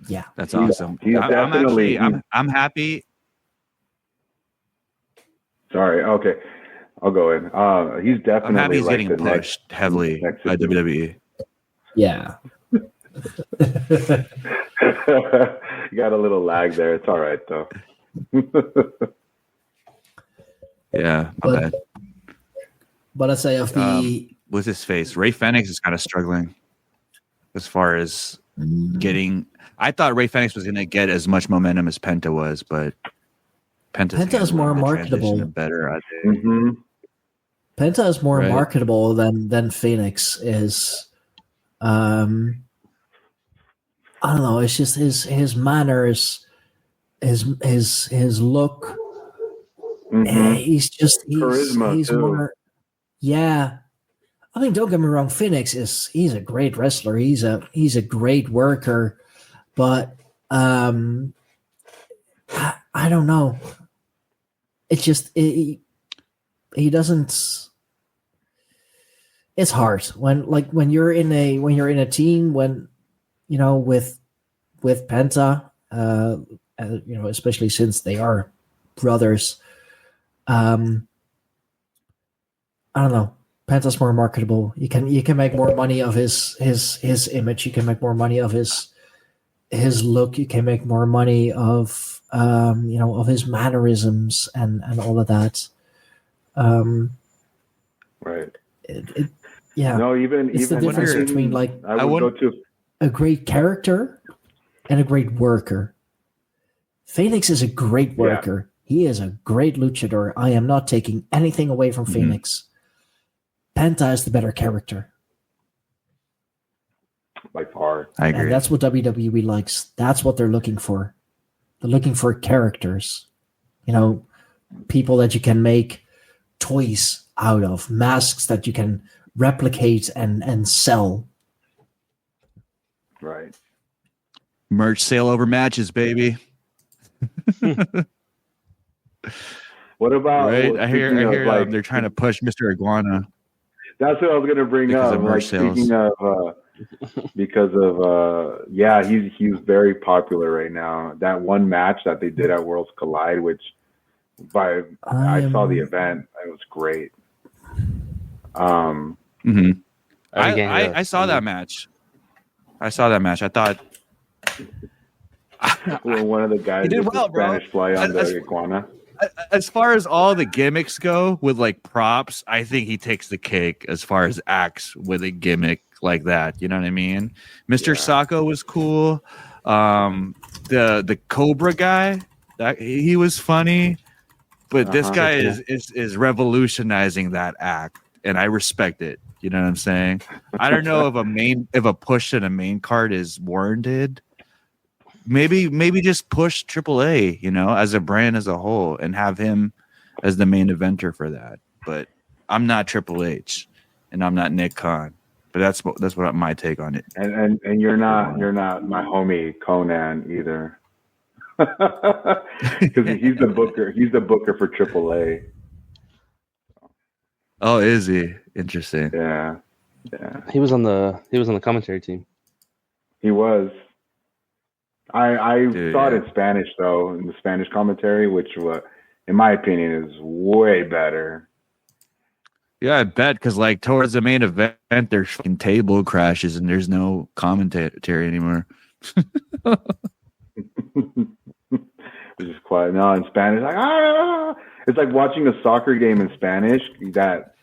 yeah. That's awesome. I'm happy. Sorry. Okay. I'll go in. He's definitely. I'm happy he's like getting the pushed heavily by WWE. Yeah. You got a little lag there. It's all right though. Yeah, my bad. But I say of the what's his face? Ray Fenix is kind of struggling as far as getting. I thought Ray Fenix was going to get as much momentum as Penta was, but Penta is more marketable. Better, I think. Mm-hmm. Penta is more marketable than Phoenix is. I don't know. It's just his manners, his look. Mm-hmm. He's Charisma he's too. more. Yeah, I mean, don't get me wrong. Phoenix he's a great wrestler. He's a great worker, but I don't know. It's just he doesn't. It's hard when you're in a team with Penta, especially since they are brothers. I don't know. Penta's more marketable. You can make more money of his image. You can make more money of his look. You can make more money of of his mannerisms and all of that. Right. Yeah. No, even the difference between like I would go to a great character and a great worker. Phoenix is a great worker. Yeah. He is a great luchador. I am not taking anything away from Phoenix. Penta is the better character. By far. I agree. And that's what WWE likes. That's what they're looking for. They're looking for characters. People that you can make toys out of, masks that you can replicate and sell. Right. Merch sale over matches, baby. What about? Right? I hear they're trying to push Mr. Iguana. That's what I was going to bring up. Like, speaking of, because of, he's very popular right now. That one match that they did at Worlds Collide, which I saw the event. It was great. I saw that match. I thought one of the guys did with well, the Spanish fly on the iguana. As far as all the gimmicks go with like props, I think he takes the cake as far as acts with a gimmick like that. You know what I mean? Mr. Sacco was cool. The Cobra guy, that he was funny, but this guy is revolutionizing that act, and I respect it. You know what I'm saying? I don't know if a push in a main card is warranted. Maybe just push AAA, as a brand as a whole, and have him as the main eventer for that. But I'm not Triple H, and I'm not Nick Khan. But that's what my take on it. And you're not my homie Conan either, because he's the booker. He's the booker for AAA. Oh, is he? Interesting. Yeah. He was on the commentary team. He was. I saw it in Spanish though, in the Spanish commentary, which in my opinion is way better. Yeah, I bet, because like towards the main event, there's fucking table crashes and there's no commentary anymore. It's just quiet. No, in Spanish, like it's like watching a soccer game in Spanish. That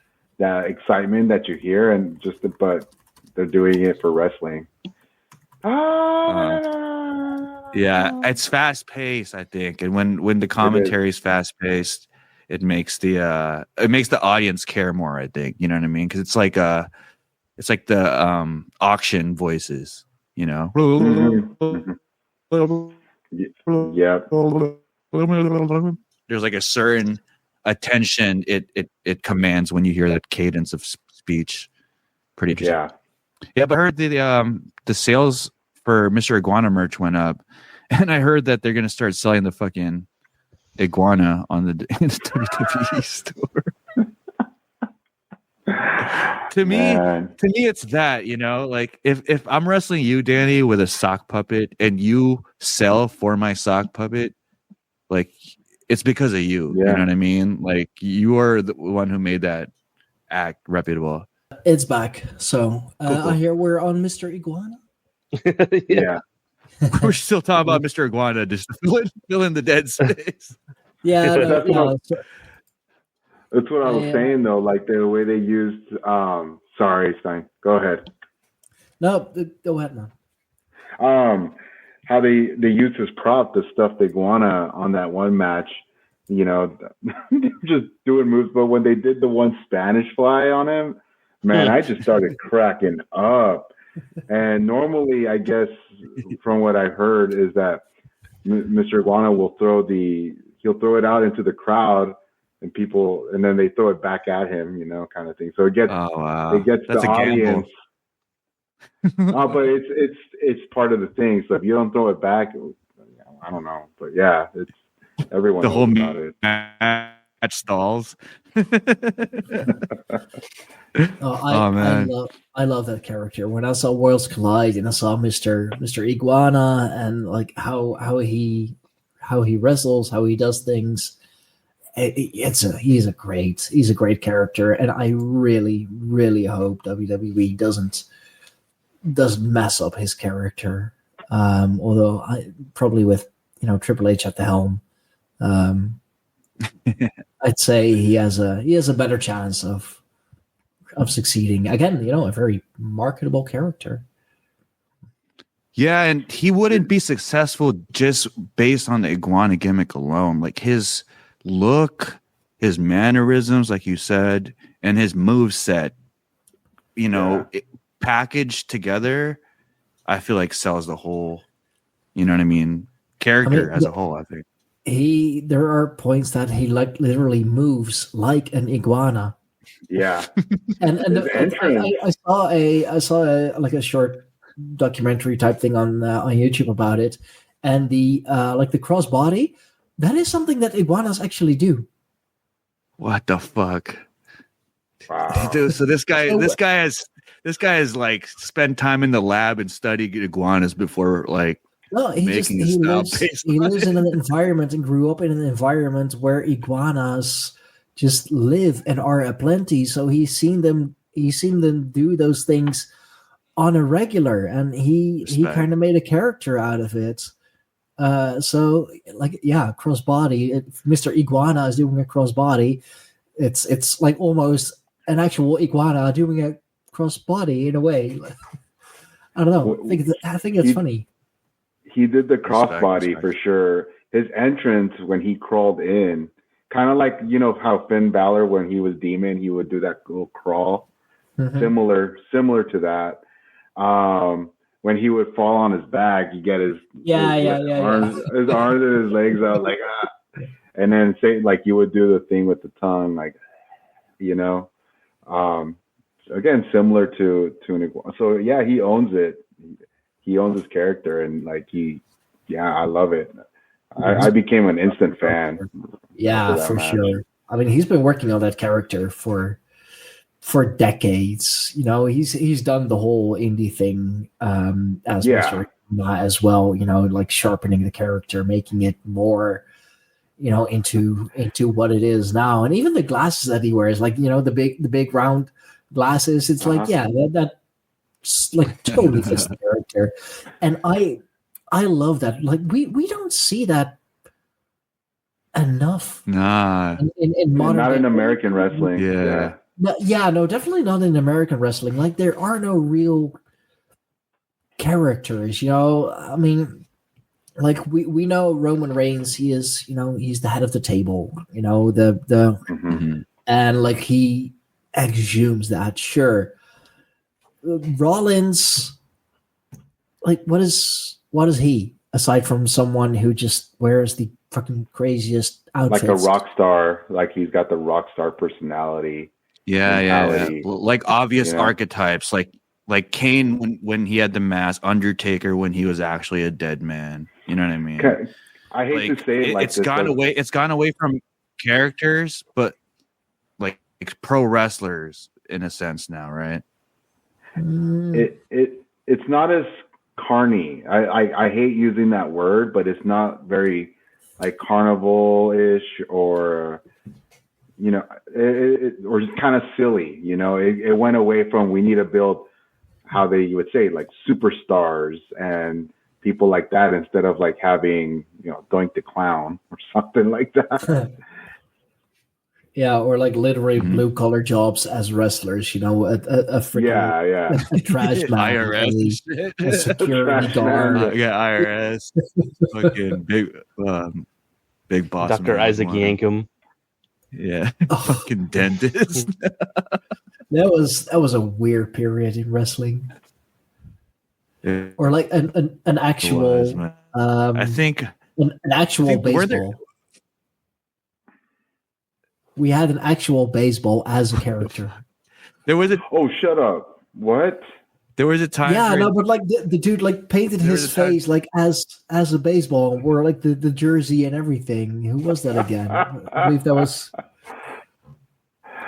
excitement that you hear, and but they're doing it for wrestling. Yeah, it's fast paced, I think, and when the commentary is fast paced, it makes the audience care more. I think, you know what I mean, because it's like it's like the auction voices, you know. Yeah. There's like a certain attention it commands when you hear that cadence of speech. Pretty interesting. Yeah, but I heard the sales for Mr. Iguana merch went up, and I heard that they're gonna start selling the fucking iguana on the WWE store. To me, it's that, you know, like if I'm wrestling you, Danny, with a sock puppet, and you sell for my sock puppet, like it's because of you. You know what I mean? Like you are the one who made that act reputable. It's back. So cool. I hear we're on Mr. Iguana. Yeah. We're still talking about Mr. Iguana, just fill in the dead space. Yeah. That's what I was saying, though. Like the way they used. Sorry, Stijn. Go ahead. No, go ahead, man. How they used his prop, the stuffed iguana, on that one match. You know, just doing moves. But when they did the one Spanish fly on him, man, I just started cracking up. And normally, I guess, from what I heard, is that Mr. Iguana will he'll throw it out into the crowd, and people, and then they throw it back at him, you know, kind of thing. So it gets That's the audience. But it's part of the thing. So if you don't throw it back, I don't know. But yeah, it's everyone. The whole about it. Match stalls. I love that character. When I saw Worlds Collide and I saw Mr. Iguana and like how he wrestles, how he does things, he's a great character, and I really, really hope WWE doesn't mess up his character. Although I probably with Triple H at the helm, I'd say he has a better chance of succeeding. Again, a very marketable character. Yeah, and he wouldn't be successful just based on the iguana gimmick alone. Like his look, his mannerisms, like you said, and his moveset, packaged together, I feel like sells the whole, character as a whole, I think. There are points that he literally moves like an iguana. Yeah. and I saw a short documentary type thing on YouTube about it, and the crossbody, that is something that iguanas actually do. What the fuck? Wow. Dude, so this guy has like spent time in the lab and studied iguanas before he lives in an environment and grew up in an environment where iguanas just live and are aplenty. So he's seen them do those things on a regular, and he kind of made a character out of it. Crossbody. Mr. Iguana is doing a crossbody. It's like almost an actual iguana doing a crossbody in a way. I don't know. I think it's funny. He did the crossbody for sure. His entrance when he crawled in, kind of like how Finn Balor when he was Demon, he would do that little crawl. Mm-hmm. Similar to that. When he would fall on his back, you get his arms and his legs out and then say you would do the thing with the tongue, again similar to an iguana. So yeah, he owns it. He owns his character, and I love it. I became an instant fan. Yeah, for sure. I mean, he's been working on that character for decades. He's done the whole indie thing as Mr. as well. Sharpening the character, making it more, into what it is now. And even the glasses that he wears, the big round glasses. It's that's totally fits the character. And I love that. We don't see that enough. Nah. In modern, not in American wrestling. Yeah. No, definitely not in American wrestling. There are no real characters, I mean, we know Roman Reigns, he is, he's the head of the table, mm-hmm. and he exhumes that, sure. Rollins, like, what is he aside from someone who just wears the fucking craziest outfits? Like a rock star, like he's got the rock star personality. Yeah. Like obvious archetypes, like Kane when he had the mask, Undertaker when he was actually a dead man. You know what I mean? I hate to say it like it's this. It's gone away from characters, but like pro wrestlers in a sense now, right? It's not as carny. I hate using that word, but it's not very like carnival-ish or or just kind of silly. It went away from we need to build how they would say like superstars and people like that instead of like having Doink the Clown or something like that. Yeah, or like literally blue collar jobs as wrestlers, a freaking a trash man, IRS, a security guard, IRS, fucking big boss, Dr. Isaac Yankum, fucking dentist. that was a weird period in wrestling, or like an actual, I think an actual baseball. We had an actual baseball as a character. There was shut up. What? There was a time. Yeah, no, but like the dude like painted his face like as a baseball and wore like the jersey and everything. Who was that again? I believe that was.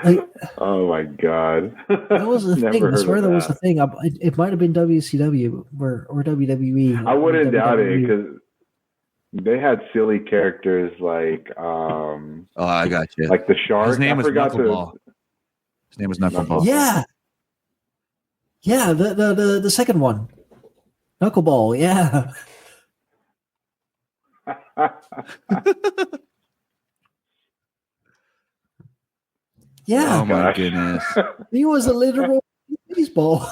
Like, oh my god, that was the thing. I swear that was the thing. It might have been WCW or WWE. I wouldn't doubt it because they had silly characters like I got you. Like the shark. His name was Knuckleball. His name was Knuckleball. Yeah. Yeah, the second one. Knuckleball, yeah. Yeah. Oh my goodness. He was a literal baseball.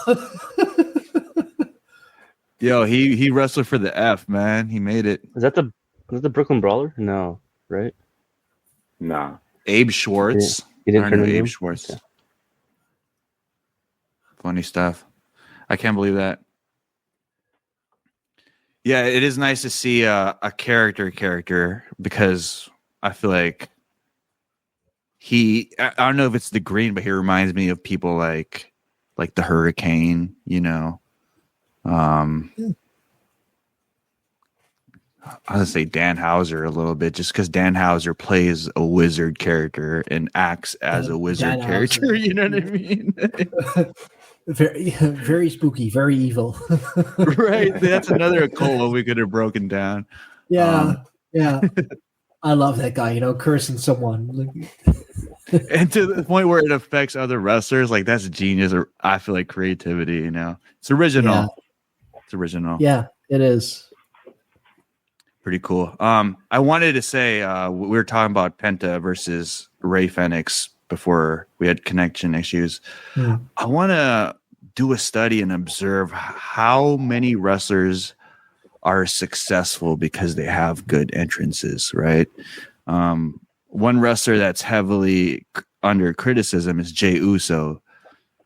Yo, he wrestled for the F, man. He made it. Is that the Brooklyn Brawler? No, right? Nah. Abe Schwartz. He didn't turn Abe Schwartz. Okay. Funny stuff. I can't believe that. Yeah, it is nice to see a character because I feel like I don't know if it's the Green, but he reminds me of people like the Hurricane, I would say Dan Houser a little bit, just because Dan Houser plays a wizard character and acts as a wizard character. Houser. You know what I mean? Very, very spooky, very evil. Right. That's another occult one we could have broken down. Yeah. Yeah. I love that guy, cursing someone. And to the point where it affects other wrestlers, like that's genius. Or I feel like creativity, It's original. Yeah. It's original. Yeah, it is. Pretty cool. I wanted to say we were talking about Penta versus Ray Fenix before we had connection issues. Yeah. I want to do a study and observe how many wrestlers are successful because they have good entrances, right? One wrestler that's heavily under criticism is Jey Uso.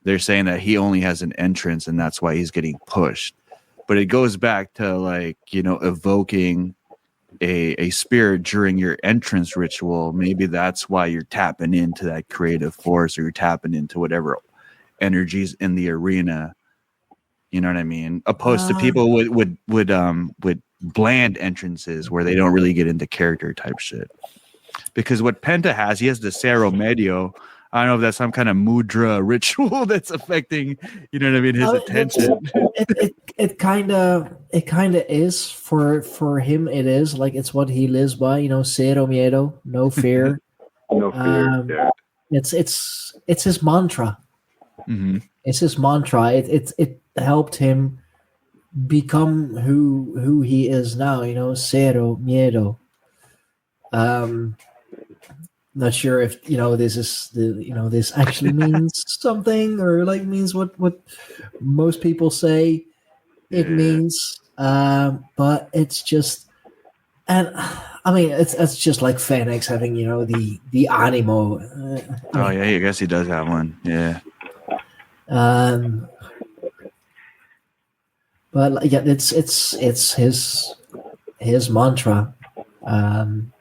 They're saying that he only has an entrance and that's why he's getting pushed. But it goes back to evoking a spirit during your entrance ritual. Maybe that's why you're tapping into that creative force, or you're tapping into whatever energies in the arena. You know what I mean? Opposed to people with bland entrances where they don't really get into character type shit. Because what Penta has, he has the Cerro Medio. I don't know if that's some kind of mudra ritual that's affecting, you know what I mean, his attention. It kind of is for him. It is like it's what he lives by. Cero miedo, no fear. No fear. Yeah. It's his mantra. Mm-hmm. It's his mantra. It helped him become who he is now. Cero miedo. Not sure if this is this actually means something or means what most people say it means, but it's just, and I mean it's just like Fenix having the animo. I guess he does have one. Yeah. But yeah, it's his mantra. And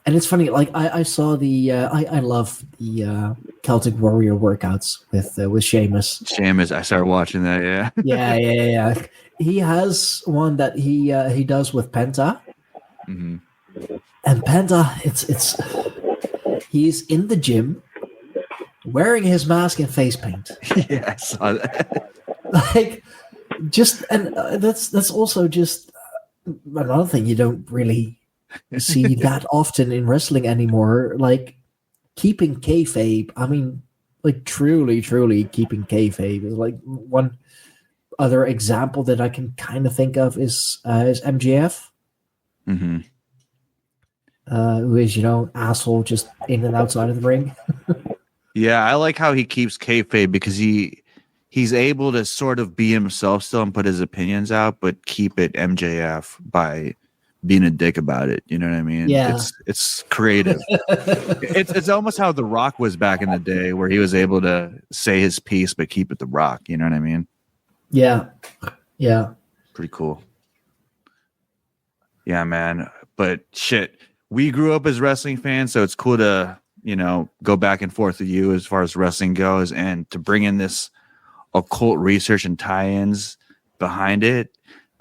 it's funny, like I saw I love the Celtic Warrior workouts with Sheamus. Sheamus, I started watching that. Yeah. Yeah. He has one that he does with Penta, Mm-hmm. and Penta, it's he's in the gym wearing his mask and face paint. Yeah, I saw that. Like, that's also just another thing you don't really see that often in wrestling anymore. Like, keeping kayfabe. I mean, like, truly keeping kayfabe is like one other example that I can kind of think of is MJF, Mm-hmm. who is, asshole just in and outside of the ring. Yeah, I like how he keeps kayfabe because he's able to sort of be himself still and put his opinions out, but keep it MJF by being a dick about it. You know what I mean? Yeah. It's creative. it's almost how The Rock was back in the day, where he was able to say his piece but keep it The Rock. You know what I mean? Yeah. Pretty cool. Yeah, man. But shit, we grew up as wrestling fans, so it's cool to, go back and forth with you as far as wrestling goes, and to bring in this occult research and tie-ins behind it.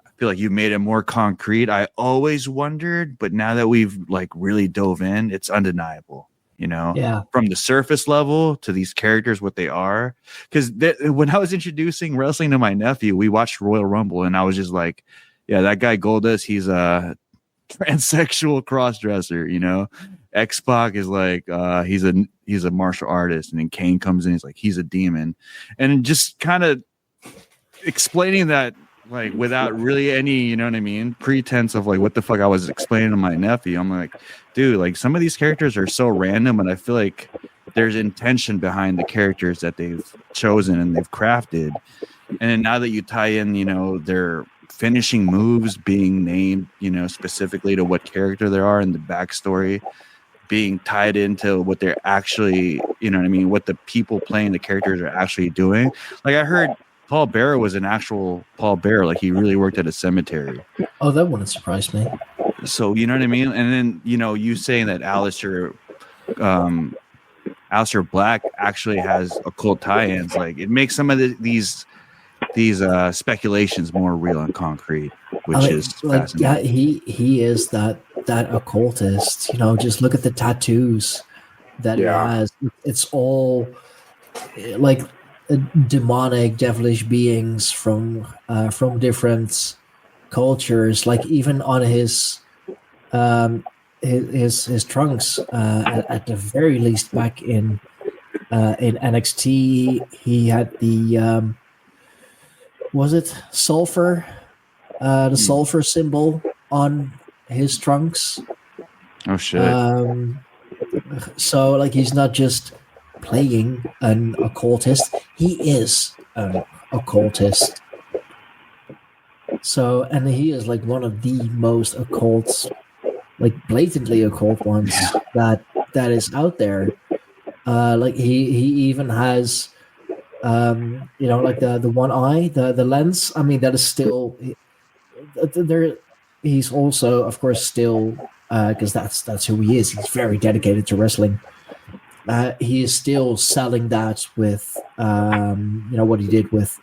I feel like you made it more concrete. I always wondered, but now that we've like really dove in, it's undeniable. Yeah. From the surface level to these characters, what they are. Because when I was introducing wrestling to my nephew, we watched Royal Rumble, and I was just like, yeah, that guy Goldust, he's a transsexual crossdresser. X-Pac is like he's a martial artist, and then Kane comes in, he's like, he's a demon, and just kind of explaining that like without really any, pretense of like what the fuck I was explaining to my nephew. I'm like, dude, like some of these characters are so random, and I feel like there's intention behind the characters that they've chosen and they've crafted. And then now that you tie in, their finishing moves being named, specifically to what character they are, and the backstory being tied into what they're actually, what the people playing the characters are actually doing. Like I heard Paul Bearer was an actual Paul Bearer, like he really worked at a cemetery. Oh, that wouldn't surprise me. So, you know what I mean? And then, you saying that Aleister Black actually has occult tie-ins, like it makes some of these speculations more real and concrete, which is fascinating. Yeah, he is that occultist. Just look at the tattoos that he has. It's all like demonic, devilish beings from different cultures. Like even on his trunks, at the very least, back in NXT, he had the was it sulfur? The sulfur symbol on his trunks. Oh shit! So like he's not just playing an occultist; he is an occultist. So, and he is like one of the most occult, like blatantly occult ones that is out there. Like he even has, like the one eye, the lens. I mean, that is still there. He's also, of course, still because that's who he is. He's very dedicated to wrestling. He is still selling that with, what he did with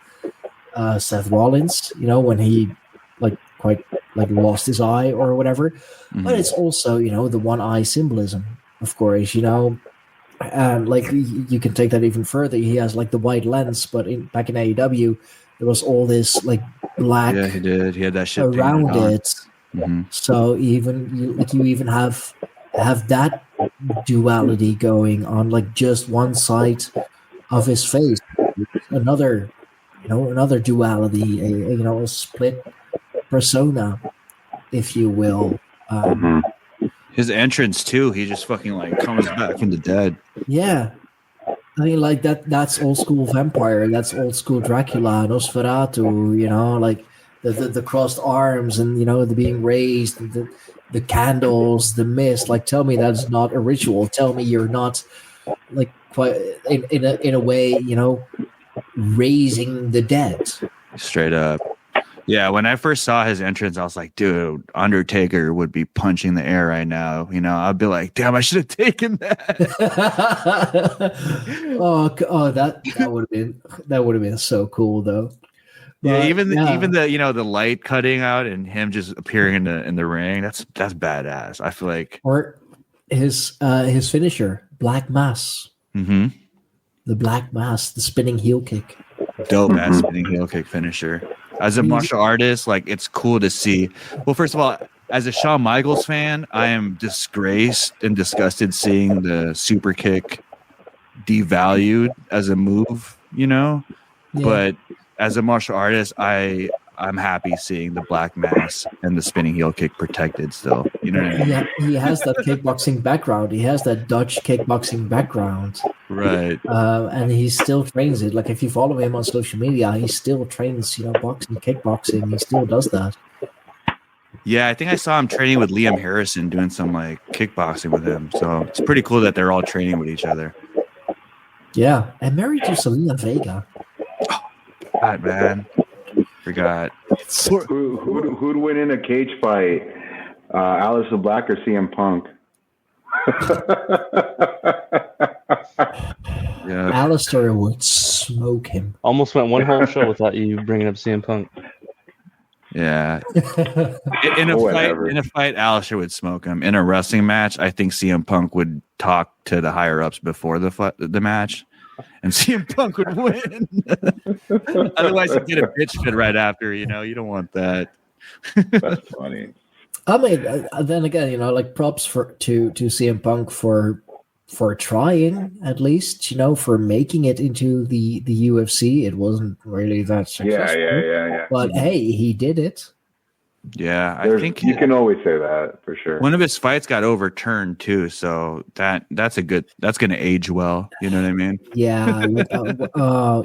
Seth Rollins. When he quite lost his eye or whatever. Mm-hmm. But it's also the one eye symbolism, of course. And like you can take that even further. He has like the white lens, but back in AEW, there was all this like black. Yeah, he did. He had that shit around it. Mm-hmm. So even you even have that duality going on, like just one side of his face, another duality, a split persona, if you will. His entrance too, he just fucking like comes back from the dead. Yeah. I mean, like that's old school vampire, that's old school Dracula, Nosferatu, like the crossed arms and, the being raised, the candles, the mist. Like, tell me that's not a ritual. Tell me you're not like quite in a way, raising the dead. Straight up. Yeah, when I first saw his entrance, I was like, dude, Undertaker would be punching the air right now. You know, I'd be like, damn, I should have taken that. that would have been so cool though. But, even the the light cutting out and him just appearing in the ring, that's badass. I feel like, or his finisher, Black Mass. Mm-hmm. The Black Mass, the spinning heel kick. Dope ass spinning heel kick finisher. As a martial artist, like, it's cool to see. Well, first of all, as a Shawn Michaels fan, I am disgraced and disgusted seeing the super kick devalued as a move, you know? Yeah. But as a martial artist, I'm happy seeing the Black Mass and the spinning heel kick protected still. You know what I mean? Yeah, he has that kickboxing background. He has that Dutch kickboxing background. Right. And he still trains it. Like, if you follow him on social media, he still trains, boxing, kickboxing. He still does that. Yeah, I think I saw him training with Liam Harrison, doing some like kickboxing with him. So it's pretty cool that they're all training with each other. Yeah, and married to Selena Vega. Oh, God, man. Forgot. Who'd win in a cage fight? Aleister Black or CM Punk? Yeah. Aleister would smoke him. Almost went one whole show without you bringing up CM Punk. Yeah. In a fight, Aleister would smoke him. In a wrestling match, I think CM Punk would talk to the higher ups before the match. And CM Punk would win. Otherwise, you get a bitch fit right after. You don't want that. That's funny. I mean, then again, like, props to CM Punk for trying, at least, for making it into the UFC. It wasn't really that successful. Yeah. But hey, he did it. Yeah, I think you can always say that for sure. One of his fights got overturned too, so that's going to age well. You know what I mean? Yeah.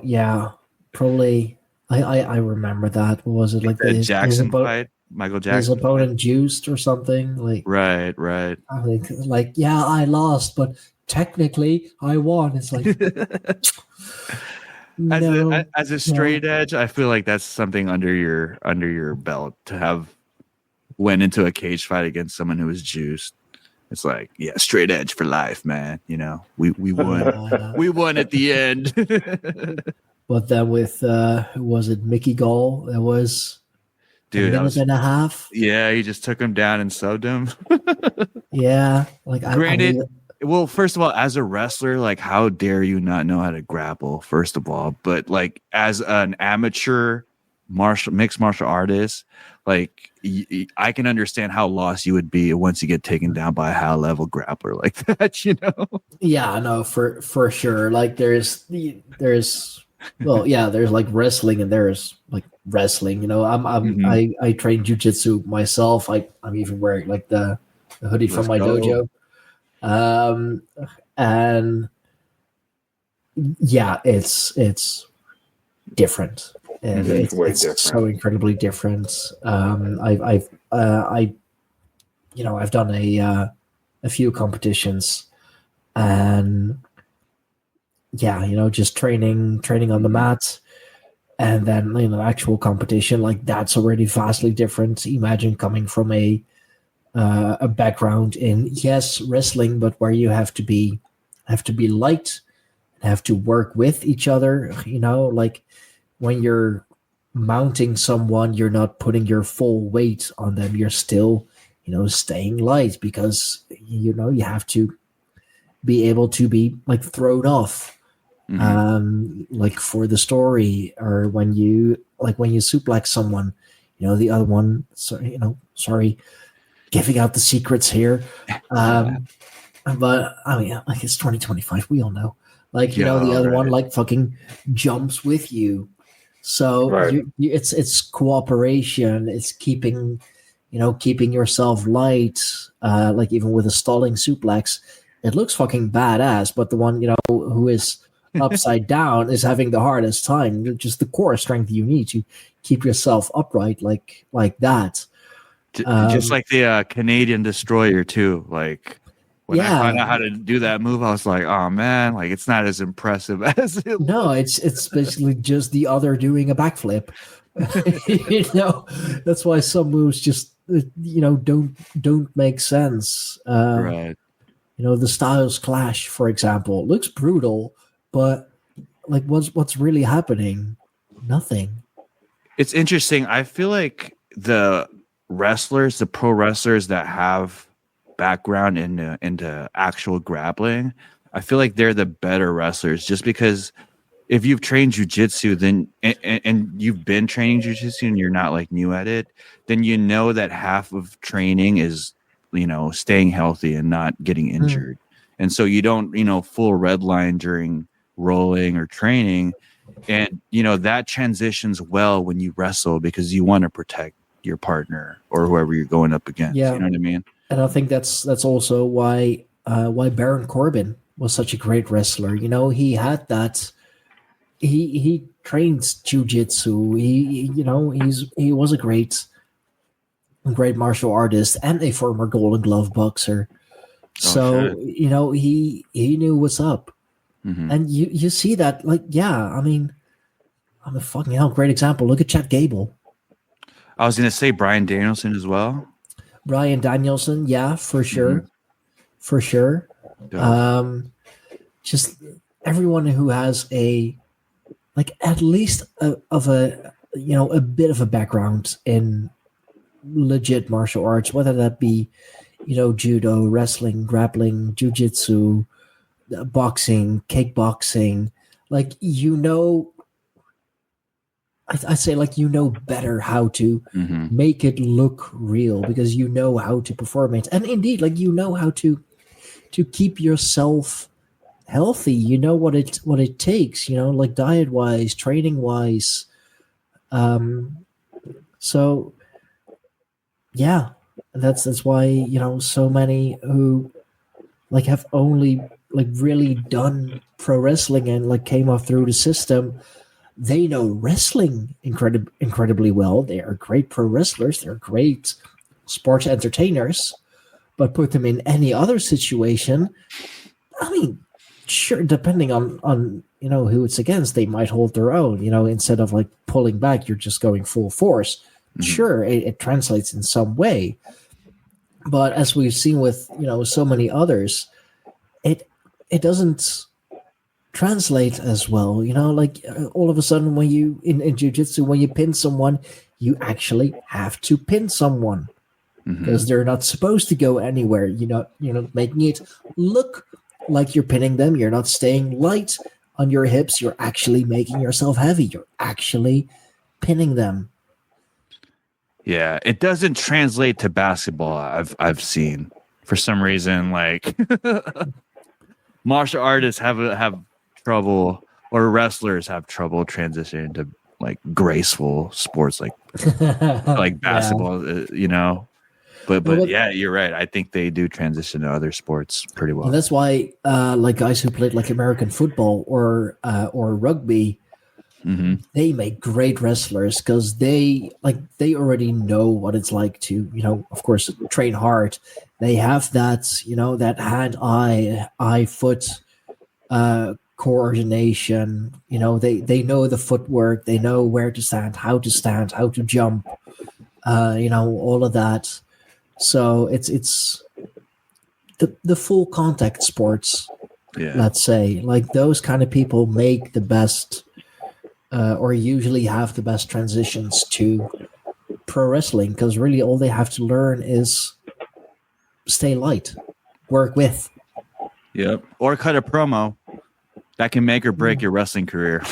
Yeah. Probably. I remember that. What was it, like the Jackson fight? Michael Jackson. His opponent juiced or something, like. Right. I think, like, yeah, I lost, but technically I won. It's like. As a straight edge, I feel like that's something under your belt to have went into a cage fight against someone who was juiced. It's like, yeah, straight edge for life, man. We won. We won at the end. But then with was it Mickey Gall? That was a minute and a half. Yeah, he just took him down and subbed him. Yeah, like granted. Well, first of all, as a wrestler, like, how dare you not know how to grapple, first of all? But, like, as an amateur mixed martial artist, like, I can understand how lost you would be once you get taken down by a high-level grappler like that, Yeah, no, for sure. Like, there's well, yeah, there's like wrestling and there's like wrestling. I train jiu-jitsu myself. I'm even wearing like the hoodie from my dojo. And yeah, it's different, and it's different. So incredibly different. I've done a few competitions, and yeah, just training on the mat, and then actual competition, like, that's already vastly different. Imagine coming from a background in, yes, wrestling, but where you have to be light and have to work with each other. Like, when you're mounting someone, you're not putting your full weight on them. You're still, staying light, because you have to be able to be like thrown off, like for the story, or when you suplex someone, the other one. Sorry. Giving out the secrets here. But I mean, like, it's 2025. We all know. Like, the other one, like, fucking jumps with you. So right. It's cooperation. It's keeping yourself light. Like, even with a stalling suplex, it looks fucking badass. But the one, who is upside down is having the hardest time. Just the core strength you need to keep yourself upright, like that. Just like the Canadian Destroyer too. Like, when I found out how to do that move, I was like, oh man, like, it's not as impressive as it No, it's basically just the other doing a backflip. That's why some moves just don't make sense. Right. The styles clash, for example, looks brutal, but like what's really happening? Nothing. It's interesting. I feel like the pro wrestlers that have background into actual grappling, I feel like they're the better wrestlers, just because if you've trained jiu-jitsu then and you've been training jiu-jitsu and you're not like new at it, then you know that half of training is staying healthy and not getting injured. And so you don't full red line during rolling or training, and that transitions well when you wrestle because you want to protect your partner or whoever you're going up against. You know what I mean? And I think that's also why Baron Corbin was such a great wrestler. He had that. He trains jiu-jitsu. He was a great martial artist and a former Golden Glove boxer. So he knew what's up, and you see that. Like, I'm a fucking hell great example. Look at Chad Gable. I was gonna say Bryan Danielson as well. Bryan Danielson, yeah, for sure, for sure. Just everyone who has at least a bit of a background in legit martial arts, whether that be judo, wrestling, grappling, jiu-jitsu, boxing, kickboxing, I say better how to make it look real because you know how to perform it, and indeed how to keep yourself healthy. You know what it takes, diet wise, training wise. So yeah, that's why so many who have only really done pro wrestling and came off through the system, they know wrestling incredibly well. They are great pro wrestlers. They're great sports entertainers, but put them in any other situation, sure, depending on who it's against, they might hold their own. Instead of pulling back, you're just going full force. Sure, it translates in some way, but as we've seen with so many others, it doesn't translate as well. All of a sudden when you in jiu-jitsu, when you pin someone, you actually have to pin someone because they're not supposed to go anywhere. You're not making it look like you're pinning them. You're not staying light on your hips. You're actually making yourself heavy. You're actually pinning them. Yeah, it doesn't translate to basketball. I've seen for some reason martial artists have trouble, or wrestlers have trouble transitioning to graceful sports like basketball. But yeah, you're right. I think they do transition to other sports pretty well. And that's why guys who played American football or rugby, they make great wrestlers because they already know what it's like to of course train hard. They have that that hand eye foot coordination. They know the footwork. They know where to stand, how to jump. All of that. So it's the full contact sports. Yeah. Let's say those kind of people make the best. Or usually have the best transitions to pro wrestling because really all they have to learn is stay light, work with. Yep. Or cut a promo that can make or break your wrestling career.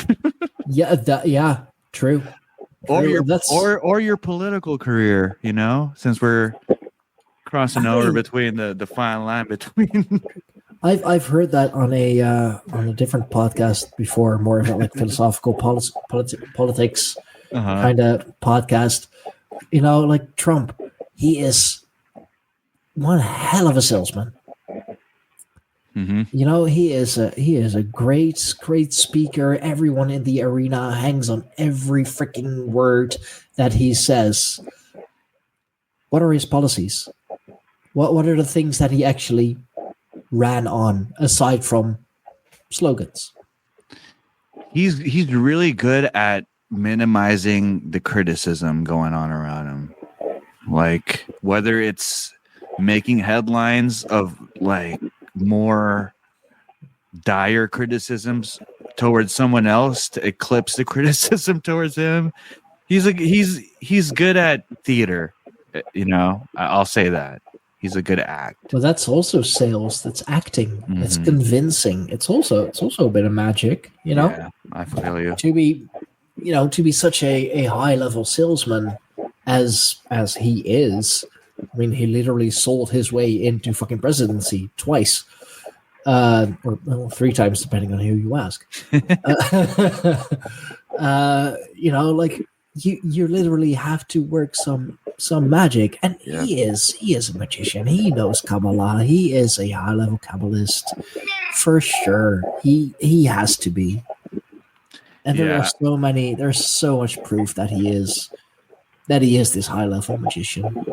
True. Or your political career, since we're crossing over between the fine line between. I've heard that on a different podcast before, more of a philosophical politics kind of podcast. Trump, he is one hell of a salesman. He is a great speaker. Everyone in the arena hangs on every freaking word that he says. What are his policies? What are the things that he actually ran on aside from slogans? He's really good at minimizing the criticism going on around him. Like, whether it's making headlines of like more dire criticisms towards someone else to eclipse the criticism towards him. He's good at theater, you know. I'll say that. He's a good act. Well, that's also sales. That's acting. Mm-hmm. It's convincing. It's also a bit of magic, you know. Yeah, I feel you. To be such a high level salesman as he is. I mean, he literally sold his way into fucking presidency twice, or 3 times, depending on who you ask. You know, like you literally have to work some magic, and he is a magician. He knows Kabbalah. He is a high level Kabbalist for sure. He has to be, and there's so much proof that he is this high level magician.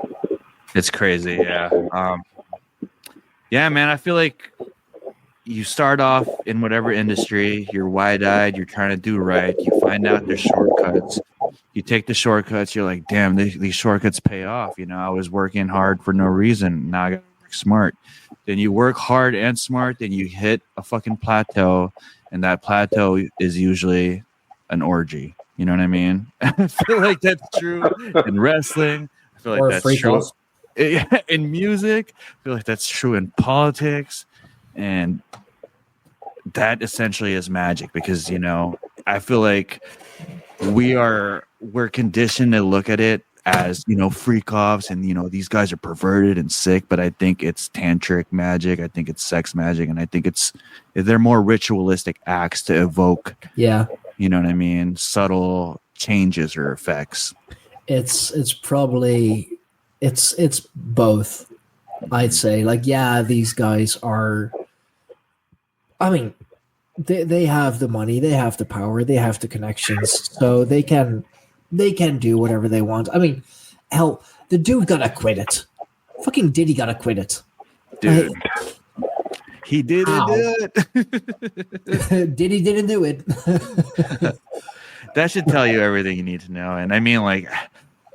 It's crazy, yeah. Yeah, man, I feel like you start off in whatever industry, you're wide-eyed, you're trying to do right, you find out there's shortcuts. You take the shortcuts, you're like, damn, these shortcuts pay off. You know, I was working hard for no reason. Now I got to work smart. Then you work hard and smart, then you hit a fucking plateau, and that plateau is usually an orgy. You know what I mean? I feel like that's true in wrestling. I feel like that's true in music. I feel like that's true in politics. And that essentially is magic because, you know, I feel like we're conditioned to look at it as, you know, freak offs and, you know, these guys are perverted and sick, but I think it's tantric magic. I think it's sex magic. And I think they're more ritualistic acts to evoke. Yeah. You know what I mean? Subtle changes or effects. It's probably it's both. I'd say, like, yeah, these guys are. I mean, they have the money, they have the power, they have the connections, so they can do whatever they want. I mean, hell, the dude gotta quit it. Fucking Diddy gotta quit it, dude. He didn't do it. Diddy didn't do it. That should tell you everything you need to know. And I mean, like,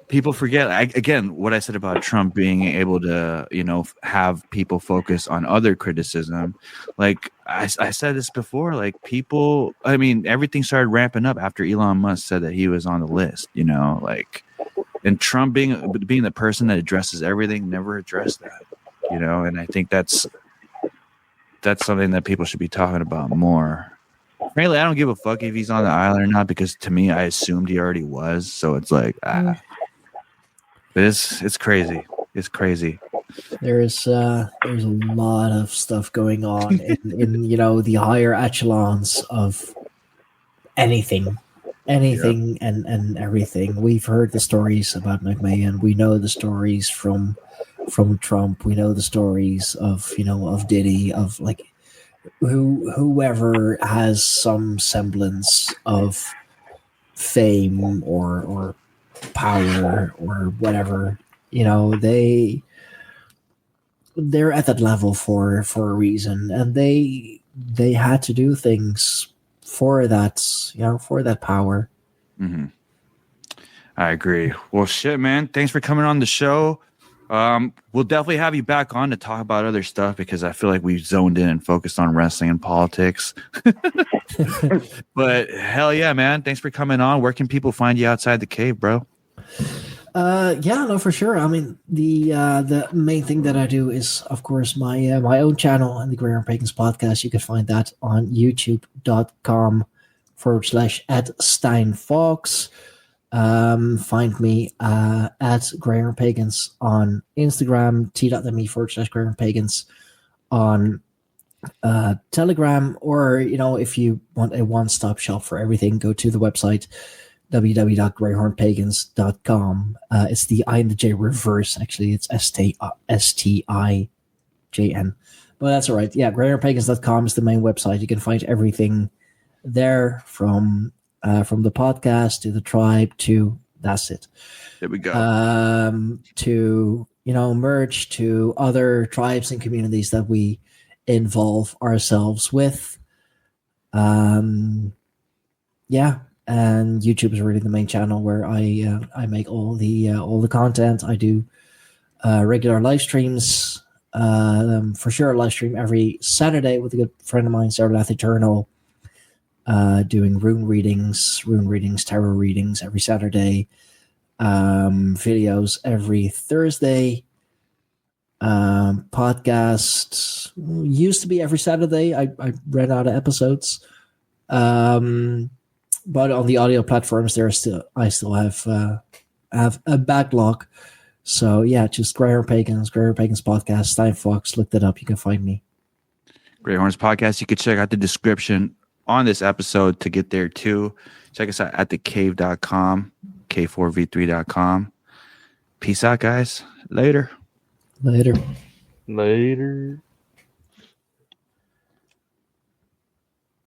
people forget, again, what I said about Trump being able to, you know, have people focus on other criticism. Like, I said this before, like, people, I mean, everything started ramping up after Elon Musk said that he was on the list, you know, like, and Trump being the person that addresses everything, never addressed that, you know, and I think that's something that people should be talking about more. Frankly, I don't give a fuck if he's on the island or not, because to me, I assumed he already was. So it's like, but it's crazy. It's crazy. There's a lot of stuff going on in you know, the higher echelons of anything and everything. We've heard the stories about McMahon. We know the stories from Trump. We know the stories of, you know, of Diddy, of like whoever has some semblance of fame or power or whatever, you know, they're at that level for a reason, and they had to do things for that, you know, for that power. Mm-hmm. I agree. Well, shit, man, thanks for coming on the show. We'll definitely have you back on to talk about other stuff, because I feel like we've zoned in and focused on wrestling and politics. But hell yeah, man, thanks for coming on. Where can people find you outside the cave, bro? Yeah, no, for sure. I mean, the main thing that I do is, of course, my own channel and the Greyhorn Podcast. You can find that on youtube.com/Stijn Fawkes. Find me at Greyhorn Pagans on Instagram, t.me/GreyhornPagans on Telegram, or, you know, if you want a one-stop shop for everything, go to the website www.greyhornpagans.com. It's the I and the J reverse, actually. It's STIJN. But that's all right. Yeah, greyhornpagans.com is the main website. You can find everything there, from the podcast to the tribe to, that's it. There we go. To, you know, merch, to other tribes and communities that we involve ourselves with. Yeah. and YouTube is really the main channel where I make all the content. I do regular live streams. For sure, a live stream every Saturday with a good friend of mine, Sarah Lath Eternal, doing rune readings, tarot readings every Saturday, videos every Thursday, podcast used to be every Saturday. I ran out of episodes, but on the audio platforms, I still have a backlog. So yeah, just Greyhorn Pagans podcast, Stijn Fawkes. Look that up. You can find me. Greyhorn's Podcast. You can check out the description on this episode to get there too. Check us out at thecave.com, K4V3.com. Peace out, guys. Later. Later.